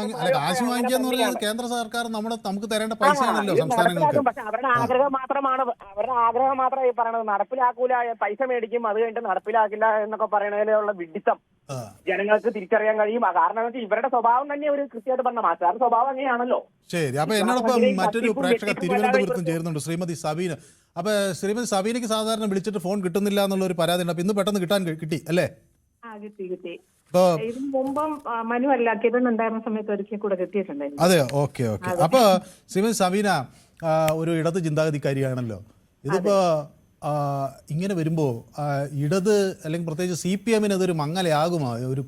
വാങ്ങിക്കാന്ന് പറഞ്ഞാൽ കേന്ദ്ര സർക്കാർ നമുക്ക് തരേണ്ട പൈസയാണല്ലോ സംസ്ഥാനങ്ങൾക്ക്. പക്ഷെ അവരുടെ ആഗ്രഹം മാത്രമാണ് ഈ പറയണത്. നടപ്പിലാക്കൂല, പൈസ മേടിക്കും, അത് കഴിഞ്ഞിട്ട് നടപ്പിലാക്കില്ല എന്നൊക്കെ പറയണതിലുള്ള വിഡിത്തം ജനങ്ങൾക്ക് തിരിച്ചറിയാൻ കഴിയും. കാരണം വെച്ചാൽ ഇവരുടെ സ്വഭാവം തന്നെ ഒരു കൃത്യമായിട്ട് പറഞ്ഞ മാസ്റ്റർ സ്വഭാവം അങ്ങനെയാണല്ലോ. ശരി, അപ്പൊ എന്നോടൊപ്പം മറ്റൊരു പ്രേക്ഷക തിരുവനന്തപുരത്തും ചേരുന്നുണ്ട്, ശ്രീമതി സബീന. അപ്പൊ ശ്രീമതി സബീനയ്ക്ക് സാധാരണ വിളിച്ചിട്ട് ഫോൺ കിട്ടുന്നില്ല എന്നുള്ള ഒരു പരാതി ഉണ്ട്. അപ്പൊ ഇന്ന് പെട്ടെന്ന് കിട്ടി അല്ലേ? കിട്ടി. ഇതിന് മുമ്പും മനു അല്ല കിരൺ ഉണ്ടായിരുന്ന സമയത്ത് ഒരിക്കൽ കൂടെ കിട്ടിയിട്ടുണ്ടായിരുന്നു. അതെ, ഓക്കെ. അപ്പൊ ശ്രീമതി സബീന ഒരു ഇടത് ചിന്താഗതിക്കാരിയാണല്ലോ. ഇതിപ്പോ ഇങ്ങനെ വരുമ്പോൾ ഇടത് അല്ലെങ്കിൽ പ്രത്യേകിച്ച് CPM അതൊരു മങ്ങലയാകുമോ? ഒരു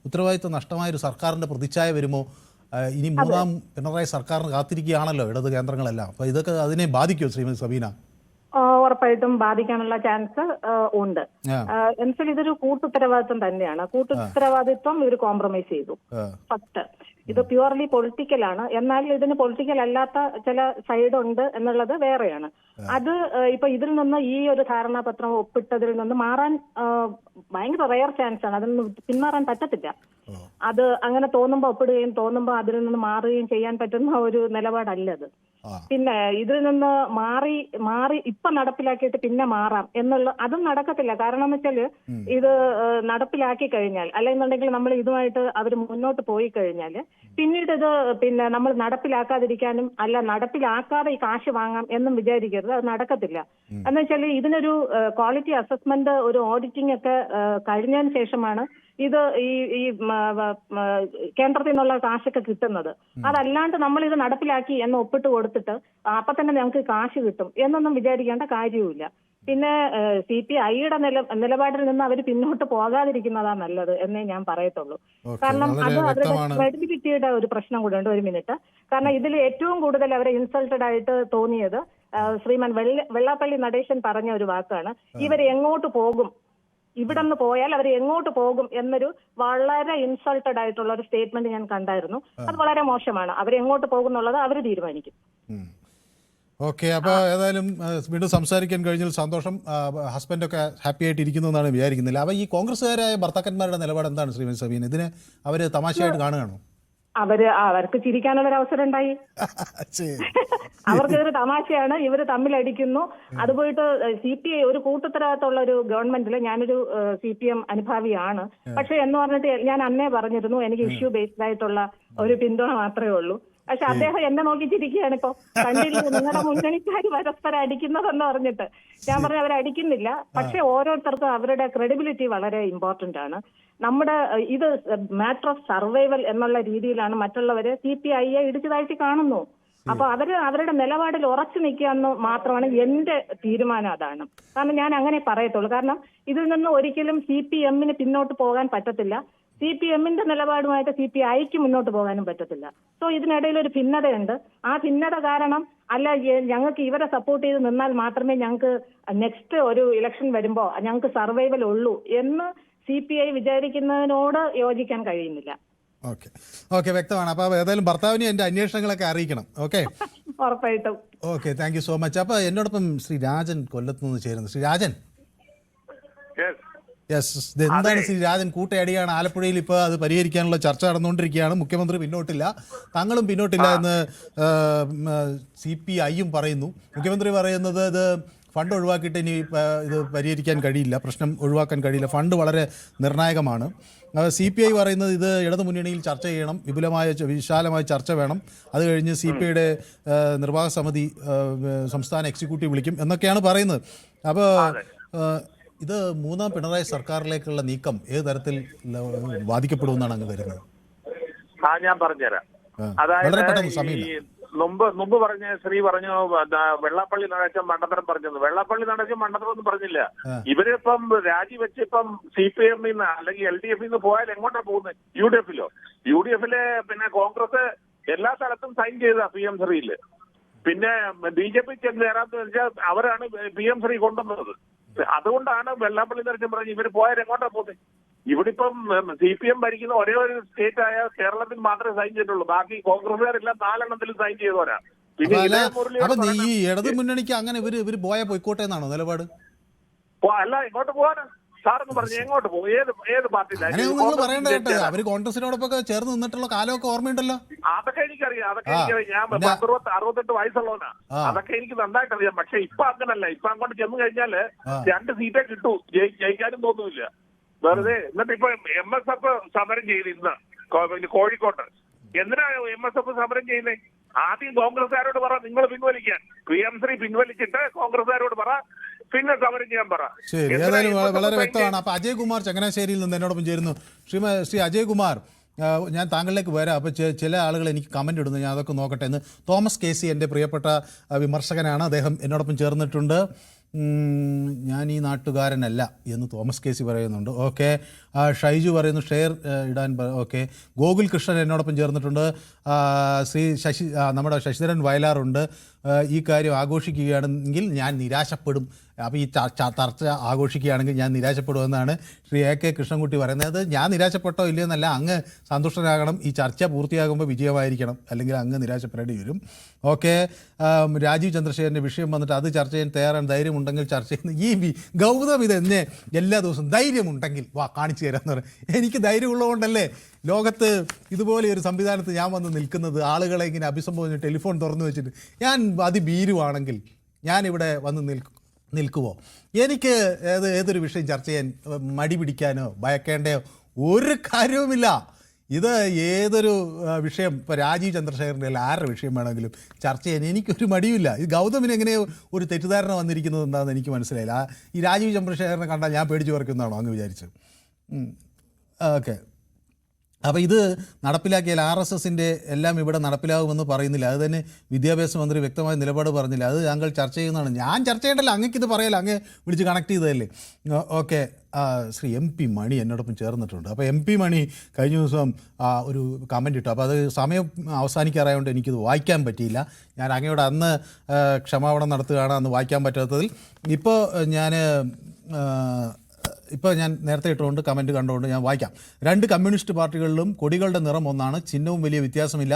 ഉത്തരവാദിത്വം നഷ്ടമായ ഒരു സർക്കാരിന്റെ പ്രതിച്ഛായ വരുമോ? ഇനി മൂന്നാം പിണറായി സർക്കാരിന് കാത്തിരിക്കുകയാണല്ലോ ഇടത് കേന്ദ്രങ്ങളെല്ലാം. അപ്പൊ ഇതൊക്കെ അതിനെ ബാധിക്കുമോ ശ്രീമതി സബീന? ഉറപ്പായിട്ടും ബാധിക്കാനുള്ള ചാൻസ് ഉണ്ട്. എന്നുവെച്ചാൽ ഇതൊരു കൂട്ടുത്തരവാദിത്വം തന്നെയാണ്. കൂട്ടുത്തരവാദിത്വം ഇവർ കോംപ്രമൈസ് ചെയ്തു. ഫസ്റ്റ് ഇത് പ്യുവർലി പൊളിറ്റിക്കലാണ്. എന്നാൽ ഇതിന് പൊളിറ്റിക്കൽ അല്ലാത്ത ചില സൈഡ് ഉണ്ട് എന്നുള്ളത് വേറെയാണ്. അത് ഇപ്പൊ ഇതിൽ നിന്ന് ഈ ഒരു ധാരണാപത്രം ഒപ്പിട്ടതിൽ നിന്ന് മാറാൻ ഭയങ്കര റെയർ ചാൻസ് ആണ്. അതിൽ നിന്ന് പിന്മാറാൻ പറ്റത്തില്ല. അത് അങ്ങനെ തോന്നുമ്പോൾ ഒപ്പിടുകയും തോന്നുമ്പോൾ അതിൽ നിന്ന് മാറുകയും ചെയ്യാൻ പറ്റുന്ന ഒരു നിലപാടല്ലത്. പിന്നെ ഇതിൽ നിന്ന് മാറി ഇപ്പൊ നടപ്പിലാക്കിയിട്ട് പിന്നെ മാറാം എന്നുള്ള അതും നടക്കത്തില്ല. കാരണം എന്ന് വെച്ചാല് ഇത് നടപ്പിലാക്കി കഴിഞ്ഞാൽ അല്ലെന്നുണ്ടെങ്കിൽ നമ്മൾ ഇതുമായിട്ട് അവർ മുന്നോട്ട് പോയി കഴിഞ്ഞാൽ പിന്നീട് ഇത് പിന്നെ നമ്മൾ നടപ്പിലാക്കാതിരിക്കാനും അല്ല നടപ്പിലാക്കാതെ ഈ കാശ് വാങ്ങാം എന്നും വിചാരിക്കരുത്. അത് നടക്കത്തില്ല. എന്ന് വെച്ചാൽ ഇതിനൊരു ക്വാളിറ്റി അസസ്മെന്റ് ഒരു ഓഡിറ്റിംഗ് ഒക്കെ കഴിഞ്ഞതിന് ശേഷമാണ് ഇത് ഈ കേന്ദ്രത്തിൽ നിന്നുള്ള കാശൊക്കെ കിട്ടുന്നത്. അതല്ലാണ്ട് നമ്മൾ ഇത് നടപ്പിലാക്കി എന്ന് ഒപ്പിട്ട് കൊടുത്തിട്ട് അപ്പൊ തന്നെ ഞങ്ങൾക്ക് കാശ് കിട്ടും എന്നൊന്നും വിചാരിക്കേണ്ട കാര്യവുമില്ല. പിന്നെ CPIയുടെ നിലപാടിൽ നിന്ന് അവർ പിന്നോട്ട് പോകാതിരിക്കുന്നതാ നല്ലത് എന്നേ ഞാൻ പറയത്തുള്ളൂ. കാരണം അത് അവരുടെ ക്രെഡിബിലിറ്റിയുടെ ഒരു പ്രശ്നം കൂടെ ഉണ്ട്. ഒരു മിനിറ്റ്. കാരണം ഇതിൽ ഏറ്റവും കൂടുതൽ അവരെ ഇൻസൾട്ടഡ് ആയിട്ട് തോന്നിയത് ശ്രീമാൻ വെള്ളാപ്പള്ളി നടേശൻ പറഞ്ഞ ഒരു വാക്കാണ്, ഇവരെങ്ങോട്ട് പോകും, ഇവിടെ നിന്ന് പോയാൽ അവർ എങ്ങോട്ട് പോകും എന്നൊരു വളരെ ഇൻസൾട്ടഡ് ആയിട്ടുള്ള ഒരു സ്റ്റേറ്റ്മെന്റ് ഞാൻ കണ്ടായിരുന്നു. അത് വളരെ മോശമാണ്. അവരെങ്ങോട്ട് പോകും എന്നുള്ളത് അവർ തീരുമാനിക്കും. ഓക്കെ, അപ്പോൾ ഏതായാലും വീണ്ടും സംസാരിക്കാൻ കഴിഞ്ഞാൽ സന്തോഷം. ഹസ്ബൻഡൊക്കെ ഹാപ്പി ആയിട്ട് ഇരിക്കുന്നു എന്നാണ് വിചാരിക്കുന്നില്ല. അപ്പോൾ ഈ കോൺഗ്രസ്സുകാരായ ഭർത്താക്കന്മാരുടെ നിലപാട് എന്താണ് ശ്രീമതി സബീന? ഇതിനെ അവർ തമാശയായിട്ട് കാണുകയാണോ? അവർക്ക് ചിരിക്കാനുള്ള ഒരു അവസരം ഉണ്ടായി. അവർക്ക് ഇതൊരു തമാശയാണ്. ഇവര് തമ്മിലടിക്കുന്നു. അത് പോയിട്ട് CPI ഒരു കൂട്ടുത്തരവാദിത്തമുള്ള ഒരു ഗവൺമെന്റിൽ ഞാനൊരു CPM അനുഭാവിയാണ്. പക്ഷെ എന്ന് പറഞ്ഞിട്ട് ഞാൻ അന്നേ പറഞ്ഞിരുന്നു എനിക്ക് ഇഷ്യൂ ബേസ്ഡ് ആയിട്ടുള്ള ഒരു പിന്തുണ മാത്രമേ ഉള്ളൂ. പക്ഷെ അദ്ദേഹം എന്നെ നോക്കി ചിരിക്കുകയാണ്. ഇപ്പൊ കണ്ടില്ല നിങ്ങളുടെ മുന്നണിക്കാർ പരസ്പരം അടിക്കുന്നതെന്ന് പറഞ്ഞിട്ട്. ഞാൻ പറഞ്ഞ അവരടിക്കുന്നില്ല. പക്ഷെ ഓരോരുത്തർക്കും അവരുടെ ക്രെഡിബിലിറ്റി വളരെ ഇമ്പോർട്ടന്റ് ആണ്. നമ്മുടെ ഇത് മാറ്റർ ഓഫ് സർവൈവൽ എന്നുള്ള രീതിയിലാണ് മറ്റുള്ളവരെ CPIയെ ഇടിച്ചു താഴ്ത്തി കാണുന്നു. അപ്പൊ അവരുടെ നിലപാടിൽ ഉറച്ചു നിൽക്കുക എന്ന് മാത്രമാണ് എന്റെ തീരുമാനം. അതാണ്. കാരണം ഞാൻ അങ്ങനെ പറയത്തുള്ളൂ. കാരണം ഇതിൽ നിന്ന് ഒരിക്കലും CPMന് പിന്നോട്ട് പോകാൻ പറ്റത്തില്ല. CPMന്റെ നിലപാടുമായിട്ട് CPIക്ക് മുന്നോട്ട് പോകാനും പറ്റത്തില്ല. സോ ഇതിനിടയിൽ ഒരു ഭിന്നതയുണ്ട്. ആ ഭിന്നത കാരണം അല്ല ഞങ്ങൾക്ക് ഇവരെ സപ്പോർട്ട് ചെയ്ത് നിന്നാൽ മാത്രമേ ഞങ്ങൾക്ക് നെക്സ്റ്റ് ഒരു ഇലക്ഷൻ വരുമ്പോ ഞങ്ങൾക്ക് സർവൈവൽ ഉള്ളൂ എന്ന് CPI വിചാരിക്കുന്നതിനോട് യോജിക്കാൻ കഴിയുന്നില്ല. ഓക്കെ, വ്യക്തമാണ്. അപ്പോൾ ഏതായാലും ഭർത്താവിനെ എൻ്റെ അന്വേഷണങ്ങളൊക്കെ അറിയിക്കണം. ഓക്കെ, ഉറപ്പായിട്ടും. Okay, thank you so much. അപ്പോൾ എന്നോടൊപ്പം ശ്രീ രാജൻ കൊല്ലത്ത് നിന്ന് ചേരുന്നു. ശ്രീ രാജൻ, യെസ്, എന്താണ് ശ്രീ രാജൻ? കൂട്ടയടിയാണ് ആലപ്പുഴയിൽ. ഇപ്പോൾ അത് പരിഹരിക്കാനുള്ള ചർച്ച നടന്നുകൊണ്ടിരിക്കുകയാണ്. മുഖ്യമന്ത്രി പിന്നോട്ടില്ല, താങ്കളും പിന്നോട്ടില്ല എന്ന് CPIയും പറയുന്നു. മുഖ്യമന്ത്രി പറയുന്നത് ഇത് ഫണ്ട് ഒഴിവാക്കിയിട്ട് ഇനി ഇത് പരിഹരിക്കാൻ കഴിയില്ല, പ്രശ്നം ഒഴിവാക്കാൻ കഴിയില്ല. ഫണ്ട് വളരെ നിർണായകമാണ്. CPI പറയുന്നത് ഇത് ഇടതുമുന്നണിയിൽ ചർച്ച ചെയ്യണം, വിശാലമായ ചർച്ച വേണം, അത് കഴിഞ്ഞ് CPIയുടെ നിർവാഹക സമിതി സംസ്ഥാന എക്സിക്യൂട്ടീവ് വിളിക്കും എന്നൊക്കെയാണ് പറയുന്നത്. അപ്പോൾ ഇത് മൂന്നാം പിണറായി സർക്കാരിലേക്കുള്ള നീക്കം ഏത് തരത്തിൽ ബാധിക്കപ്പെടുമെന്നാണ് അങ്ങ് കരുതുന്നത്? ഞാൻ പറഞ്ഞുതരാം. അതായത് മുമ്പ് പറഞ്ഞ ശ്രീ പറഞ്ഞു വെള്ളാപ്പള്ളി നടേശൻ മണ്ടത്തരം പറഞ്ഞത്. വെള്ളാപ്പള്ളി നടേശൻ മണ്ടത്തരം ഒന്നും പറഞ്ഞില്ല. ഇവരിപ്പം രാജിവെച്ച് ഇപ്പം CPM അല്ലെങ്കിൽ LDF പോയാൽ എങ്ങോട്ടാ പോകുന്നത്? UDF പിന്നെ കോൺഗ്രസ് എല്ലാ സ്ഥലത്തും സൈൻ ചെയ്ത PM ശ്രീയില്. പിന്നെ BJP ചെന്ന് ചേരാന്ന് വെച്ചാൽ അവരാണ് PM ശ്രീ കൊണ്ടുവന്നത്. അതുകൊണ്ടാണ് വെള്ളാപ്പള്ളി നടേശൻ പറഞ്ഞ് ഇവര് പോയാൽ എങ്ങോട്ടാ പോകുന്നത്? ഇവിടെ ഇപ്പം CPM ഭരിക്കുന്ന ഒരേ ഒരു സ്റ്റേറ്റ് ആയ കേരളത്തിൽ മാത്രമേ സൈൻ ചെയ്തിട്ടുള്ളൂ. ബാക്കി കോൺഗ്രസുകാരെല്ലാം 4 എണ്ണത്തിൽ സൈൻ ചെയ്തവരാ. പിന്നെ ഈ ഇടതു മുന്നണിക്ക് അങ്ങനെ ഇവര് പോയിക്കോട്ടെ എന്നാണോ നിലപാട്? അല്ല, ഇങ്ങോട്ട് പോകാനാ സാറെന്ന് പറഞ്ഞു. എങ്ങോട്ട് പോകും? ഏത് പാർട്ടിയിലാണ്? അവര് കോൺഗ്രസിനോടൊപ്പം ചേർന്ന് നിന്നിട്ടുള്ള കാലമൊക്കെ ഓർമ്മയുണ്ടല്ലോ. അതൊക്കെ എനിക്കറിയാം. ഞാൻ 68 വയസ്സുള്ളവനാ. അതൊക്കെ എനിക്ക് നന്നായിട്ട് അറിയാം. പക്ഷെ ഇപ്പൊ അങ്ങനല്ല. ഇപ്പൊ അങ്ങോട്ട് ചെന്ന് കഴിഞ്ഞാല് 2 സീറ്റേ കിട്ടൂ, ജയിക്കാനും തോന്നുന്നില്ല വെറുതെ. എന്നിട്ട് ഇപ്പൊ MSF സമരം ചെയ്ത് ഇന്ന് കോഴിക്കോട്ട്. എന്തിനാ MSF സമരം ചെയ്യുന്നത്? ആദ്യം കോൺഗ്രസ്സുകാരോട് പറ നിങ്ങൾ പിൻവലിക്കാൻ. PM ശ്രീ പിൻവലിച്ചിട്ട് കോൺഗ്രസ്സുകാരോട് പറ, പിന്നെ സമരം ചെയ്യാൻ പറ. ശരി, ഏതായാലും വളരെ വ്യക്തമാണ്. അപ്പൊ അജയ് കുമാർ ചങ്ങനാശ്ശേരിയിൽ നിന്ന് എന്നോടൊപ്പം ചേരുന്നു. ശ്രീ അജയ് കുമാർ, ഞാൻ താങ്കളിലേക്ക് വരാം. അപ്പോൾ ചില ആളുകൾ എനിക്ക് കമൻ്റ് ഇടുന്നു, ഞാൻ അതൊക്കെ നോക്കട്ടെ എന്ന്. തോമസ് KC എൻ്റെ പ്രിയപ്പെട്ട വിമർശകനാണ്, അദ്ദേഹം എന്നോടൊപ്പം ചേർന്നിട്ടുണ്ട്. ഞാൻ ഈ നാട്ടുകാരനല്ല എന്ന് തോമസ് KC പറയുന്നുണ്ട്. ഓക്കെ, ഷൈജു പറയുന്നു ഷെയർ ഇടാൻ. ഓക്കെ, ഗോകുൽ കൃഷ്ണൻ എന്നോടൊപ്പം ചേർന്നിട്ടുണ്ട്. നമ്മുടെ ശശിധരൻ വയലാറുണ്ട്. ഈ കാര്യം ആഘോഷിക്കുകയാണെങ്കിൽ ഞാൻ നിരാശപ്പെടും. അപ്പോൾ ഈ ചർച്ച ആഘോഷിക്കുകയാണെങ്കിൽ ഞാൻ നിരാശപ്പെടുമെന്നാണ് ശ്രീ AK കൃഷ്ണൻകുട്ടി പറയുന്നത്. ഞാൻ നിരാശപ്പെട്ടോ ഇല്ലയെന്നല്ല, അങ്ങ് സന്തുഷ്ടനാകണം. ഈ ചർച്ച പൂർത്തിയാകുമ്പോൾ വിജയമായിരിക്കണം, അല്ലെങ്കിൽ അങ്ങ് നിരാശപ്പെടേണ്ടി വരും. ഓക്കെ, രാജീവ് ചന്ദ്രശേഖരൻ്റെ വിഷയം വന്നിട്ട് അത് ചർച്ച ചെയ്യാൻ തയ്യാറാണ്, ധൈര്യമുണ്ടെങ്കിൽ ചർച്ച ചെയ്യുന്ന ഈ ഗൗതം ഇതെന്നെ എല്ലാ ദിവസവും ധൈര്യമുണ്ടെങ്കിൽ വാ കാണിച്ചു തരാമെന്ന് പറയും. എനിക്ക് ധൈര്യമുള്ളതുകൊണ്ടല്ലേ ലോകത്ത് ഇതുപോലെ ഒരു സംവിധാനത്ത് ഞാൻ വന്ന് നിൽക്കുന്നത്. ആളുകളെ ഇങ്ങനെ അഭിസംബോധന ടെലിഫോൺ തുറന്നു വെച്ചിട്ട് ഞാൻ അതിഭീരുവാണെങ്കിൽ ഞാനിവിടെ വന്ന് നിൽക്കുമോ? എനിക്ക് ഏതൊരു വിഷയം ചർച്ച ചെയ്യാൻ മടി പിടിക്കാനോ ഭയക്കേണ്ടയോ ഒരു കാര്യവുമില്ല. ഇത് ഏതൊരു വിഷയം, ഇപ്പോൾ രാജീവ് ചന്ദ്രശേഖരൻ്റെ അല്ല ആരുടെ വിഷയം വേണമെങ്കിലും ചർച്ച ചെയ്യാൻ എനിക്കൊരു മടിയുമില്ല. ഇത് ഗൗതമിന് എങ്ങനെയോ ഒരു തെറ്റിദ്ധാരണ വന്നിരിക്കുന്നത് എന്താണെന്ന് എനിക്ക് മനസ്സിലായില്ല. ഈ രാജീവ് ചന്ദ്രശേഖരനെ കണ്ടാൽ ഞാൻ പേടിച്ച് പറിക്കുന്നതാണോ അങ്ങ് വിചാരിച്ച്? ഓക്കെ, അപ്പോൾ ഇത് നടപ്പിലാക്കിയാൽ RSSൻ്റെ എല്ലാം ഇവിടെ നടപ്പിലാകുമെന്ന് പറയുന്നില്ല. അത് തന്നെ വിദ്യാഭ്യാസ മന്ത്രി വ്യക്തമായ നിലപാട് പറഞ്ഞില്ല. അത് താങ്കൾ ചർച്ച ചെയ്യുന്നതാണ്. ഞാൻ ചർച്ച ചെയ്യണ്ടല്ലോ, അങ്ങക്ക് ഇത് പറയല്ലോ, അങ്ങ് വിളിച്ച് കണക്ട് ചെയ്തതല്ലേ. ഓക്കെ, ശ്രീ MP മണി എന്നോടൊപ്പം ചേർന്നിട്ടുണ്ട്. അപ്പോൾ MP മണി കഴിഞ്ഞ ദിവസം ഒരു കമൻ്റ് ഇട്ടു. അപ്പോൾ അത് സമയം അവസാനിക്കാറായതുകൊണ്ട് എനിക്കിത് വായിക്കാൻ പറ്റിയില്ല. ഞാൻ അങ്ങയോട് അന്ന് ക്ഷമാപണം നടത്തുകയാണ്, അന്ന് വായിക്കാൻ പറ്റാത്തതിൽ. ഇപ്പോൾ ഞാൻ നേരത്തെ ഇട്ടുകൊണ്ട് കമൻറ്റ് കണ്ടുകൊണ്ട് ഞാൻ വായിക്കാം. 2 കമ്മ്യൂണിസ്റ്റ് പാർട്ടികളിലും കൊടികളുടെ നിറം ഒന്നാണ്, ചിഹ്നവും വലിയ വ്യത്യാസമില്ല,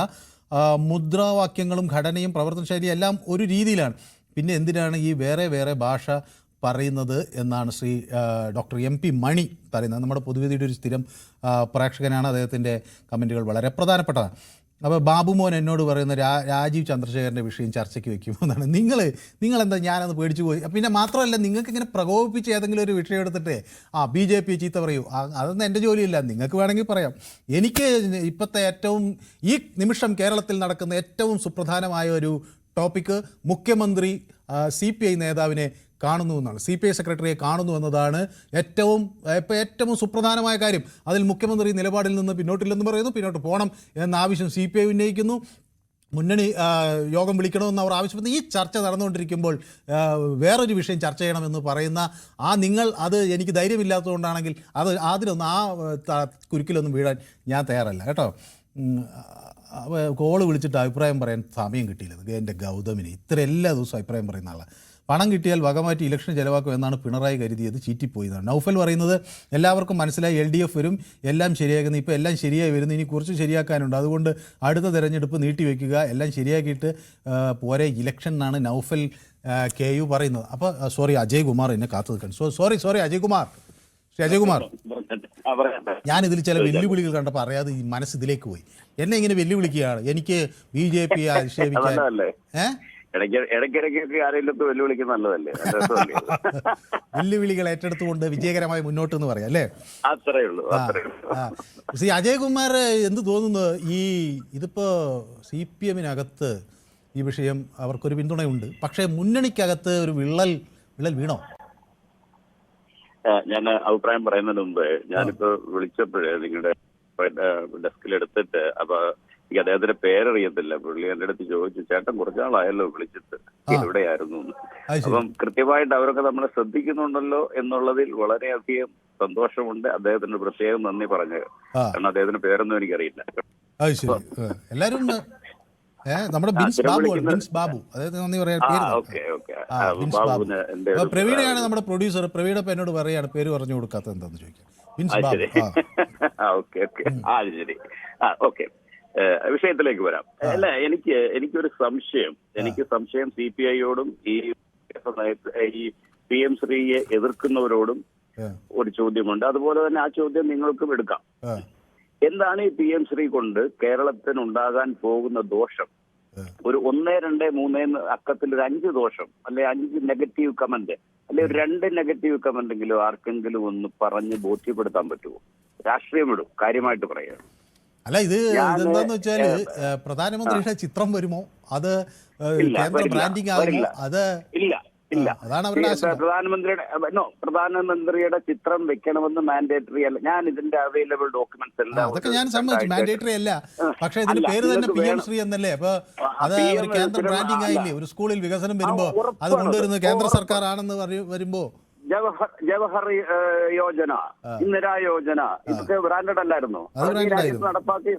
മുദ്രാവാക്യങ്ങളും ഘടനയും പ്രവർത്തനശൈലിയും എല്ലാം ഒരു രീതിയിലാണ്. പിന്നെ എന്തിനാണ് ഈ വേറെ വേറെ ഭാഷ പറയുന്നത് എന്നാണ് ശ്രീ ഡോക്ടർ MP മണി പറയുന്നത്. നമ്മുടെ പൊതുവേദിയുടെ ഒരു സ്ഥിരം പ്രേക്ഷകനാണ്. അദ്ദേഹത്തിൻ്റെ കമൻറ്റുകൾ വളരെ പ്രധാനപ്പെട്ടതാണ്. അപ്പോൾ ബാബുമോൻ എന്നോട് പറയുന്ന രാജീവ് ചന്ദ്രശേഖരൻ്റെ വിഷയം ചർച്ചയ്ക്ക് വെക്കുമെന്നാണ്. നിങ്ങളെന്താ ഞാനത് പേടിച്ചു പോയി. പിന്നെ മാത്രമല്ല, നിങ്ങൾക്ക് ഇങ്ങനെ പ്രകോപിപ്പിച്ച് ഏതെങ്കിലും ഒരു വിഷയം എടുത്തിട്ട് BJP ചീത്ത പറയൂ, അതൊന്നും എൻ്റെ ജോലിയില്ല. നിങ്ങൾക്ക് വേണമെങ്കിൽ പറയാം. എനിക്ക് ഇപ്പോഴത്തെ ഈ നിമിഷം കേരളത്തിൽ നടക്കുന്ന ഏറ്റവും സുപ്രധാനമായ ഒരു ടോപ്പിക്ക് മുഖ്യമന്ത്രി CPI നേതാവിനെ കാണുന്നു എന്നാണ്, CPI സെക്രട്ടറിയെ കാണുന്നു എന്നതാണ് ഏറ്റവും സുപ്രധാനമായ കാര്യം. അതിൽ മുഖ്യമന്ത്രി നിലപാടിൽ നിന്ന് പിന്നോട്ടില്ലെന്ന് പറയുന്നു, പിന്നോട്ട് പോകണം എന്ന ആവശ്യം CPI ഉന്നയിക്കുന്നു. മുന്നണി യോഗം വിളിക്കണമെന്ന് അവർ ആവശ്യപ്പെടുന്നു. ഈ ചർച്ച നടന്നുകൊണ്ടിരിക്കുമ്പോൾ വേറൊരു വിഷയം ചർച്ച ചെയ്യണമെന്ന് പറയുന്ന നിങ്ങൾ അത് എനിക്ക് ധൈര്യമില്ലാത്തതുകൊണ്ടാണെങ്കിൽ അതിലൊന്നും കുരുക്കിലൊന്നും വീഴാൻ ഞാൻ തയ്യാറല്ല കേട്ടോ. കോള് വിളിച്ചിട്ട് അഭിപ്രായം പറയാൻ സമയം കിട്ടിയില്ല എൻ്റെ ഗൗതമിന്. എല്ലാ ദിവസവും അഭിപ്രായം പറയുന്ന ആളാണ്. പണം കിട്ടിയാൽ വകമാറ്റി ഇലക്ഷൻ ചെലവാക്കും എന്നാണ് പിണറായി കരുതിയത്, ചീറ്റിപ്പോയതാണ്. നൗഫൽ പറയുന്നത് എല്ലാവർക്കും മനസ്സിലായി LDF വരും, എല്ലാം ശരിയാക്കുന്നു. ഇപ്പോൾ എല്ലാം ശരിയായി വരുന്നു, ഇനി കുറച്ച് ശരിയാക്കാനുണ്ട്. അതുകൊണ്ട് അടുത്ത തെരഞ്ഞെടുപ്പ് നീട്ടിവെക്കുക, എല്ലാം ശരിയാക്കിയിട്ട് പോരെ ഇലക്ഷൻ എന്നാണ് നൗഫൽ KU പറയുന്നത്. അപ്പോൾ സോറി, അജയ് കുമാർ എന്നെ കാത്തു നിൽക്കണം. സോറി അജയ് കുമാർ. ശ്രീ അജയ് കുമാർ, ഞാനിതിൽ ചില വെല്ലുവിളികൾ കണ്ടപ്പോൾ അറിയാതെ ഈ മനസ്സിതിലേക്ക് പോയി. എന്നെ ഇങ്ങനെ വെല്ലുവിളിക്കുകയാണ്. എനിക്ക് BJP ആക്ഷേപിക്കാൻ ഇടയ്ക്കിടയ്ക്കൊക്കെ ആരെങ്കിലും വെല്ലുവിളിക്കുന്നത് നല്ലതല്ലേ? രസമല്ലേ? വെല്ലുവിളികൾ ഏറ്റെടുത്തുകൊണ്ട് വിജയകരമായി മുന്നോട്ട് എന്ന് പറയാം അല്ലേ? അത്രേ ഉള്ളൂ. ശ്രീ അജയ്കുമാർ, എന്ത് തോന്നുന്നു ഇതിപ്പോ CPM-നകത്ത് ഈ വിഷയം അവർക്കൊരു പിന്തുണയുണ്ട്, പക്ഷേ മുന്നണിക്കകത്ത് ഒരു വിള്ളൽ വീണോ? ഞാൻ അഭിപ്രായം പറയുന്നതിന് മുമ്പ് ഞാനിപ്പോ വിളിച്ചപ്പോഴേ നിങ്ങളുടെ ഡെസ്കിലെടുത്തിട്ട് അപ്പൊ എനിക്ക് അദ്ദേഹത്തിന്റെ പേരറിയത്തില്ല. പുള്ളി എന്റെ അടുത്ത് ചോദിച്ചു, ചേട്ടൻ കുറച്ചാളായല്ലോ വിളിച്ചിട്ട്, എവിടെയായിരുന്നു എന്ന്. അപ്പം കൃത്യമായിട്ട് അവരൊക്കെ നമ്മളെ ശ്രദ്ധിക്കുന്നുണ്ടല്ലോ എന്നുള്ളതിൽ വളരെയധികം സന്തോഷമുണ്ട്. അദ്ദേഹത്തിന് പ്രത്യേകം നന്ദി പറഞ്ഞു. കാരണം അദ്ദേഹത്തിന്റെ പേരൊന്നും എനിക്കറിയില്ല. എല്ലാരും നമ്മുടെ ബിൻസ് ബാബു, അതായത് നന്ദി പറയാൻ പ്രവീണയാണ് നമ്മുടെ പ്രൊഡ്യൂസർ. പ്രവീണ ഇപ്പൊ എന്നോട് പറയാണ് പേര് പറഞ്ഞു കൊടുക്കാത്തത് എന്താന്ന് ചോദിക്കാം. ബിൻസ് ബാബു. ഓക്കെ, വിഷയത്തിലേക്ക് വരാം. അല്ല, എനിക്കൊരു സംശയം. CPI-യോടും ഈ PM ശ്രീയെ എതിർക്കുന്നവരോടും ഒരു ചോദ്യമുണ്ട്. അതുപോലെ തന്നെ ആ ചോദ്യം നിങ്ങൾക്കും എടുക്കാം. എന്താണ് ഈ PM ശ്രീ കൊണ്ട് കേരളത്തിനുണ്ടാകാൻ പോകുന്ന ദോഷം? ഒരു 1, 2, 3 അക്കത്തിൽ ഒരു 5 ദോഷം, അല്ലെ 5 നെഗറ്റീവ് കമന്റ്, അല്ലെ ഒരു 2 നെഗറ്റീവ് കമന്റെങ്കിലും ആർക്കെങ്കിലും ഒന്ന് പറഞ്ഞ് ബോധ്യപ്പെടുത്താൻ പറ്റുമോ? രാഷ്ട്രീയം വിടും, കാര്യമായിട്ട് പറയുക. അല്ല, ഇത് എന്താന്ന് വെച്ചാല് പ്രധാനമന്ത്രിയുടെ ചിത്രം വരുമോ, അത് കേന്ദ്ര ബ്രാൻഡിംഗ് ആകുമോ? അത് ഇല്ല, അതാണ് അവരുടെ പ്രധാനമന്ത്രിയുടെ ചിത്രം വെക്കണമെന്ന് മാൻഡേറ്ററി അല്ല. ഞാൻ ഇതിന്റെ അവൈലബിൾ ഡോക്യുമെന്റ്സ് എല്ലാം അതൊക്കെ ഞാൻ സമ്മതിച്ചു, മാൻഡേറ്ററി അല്ല. പക്ഷേ ഇതിന്റെ പേര് തന്നെ PM ശ്രീ എന്നല്ലേ? അപ്പൊ അത് ഒരു കേന്ദ്ര ബ്രാൻഡിംഗ് ആയില്ലേ? ഒരു സ്കൂളിൽ വികസനം വരുമ്പോ അത് കൊണ്ടുവരുന്നത് കേന്ദ്ര സർക്കാർ ആണെന്ന് വരുമ്പോ ജവഹർ യോജന, ഇന്ദിരാ യോജന, ഇതൊക്കെ ബ്രാൻഡഡ് അല്ലായിരുന്നോ? നടപ്പാക്കി.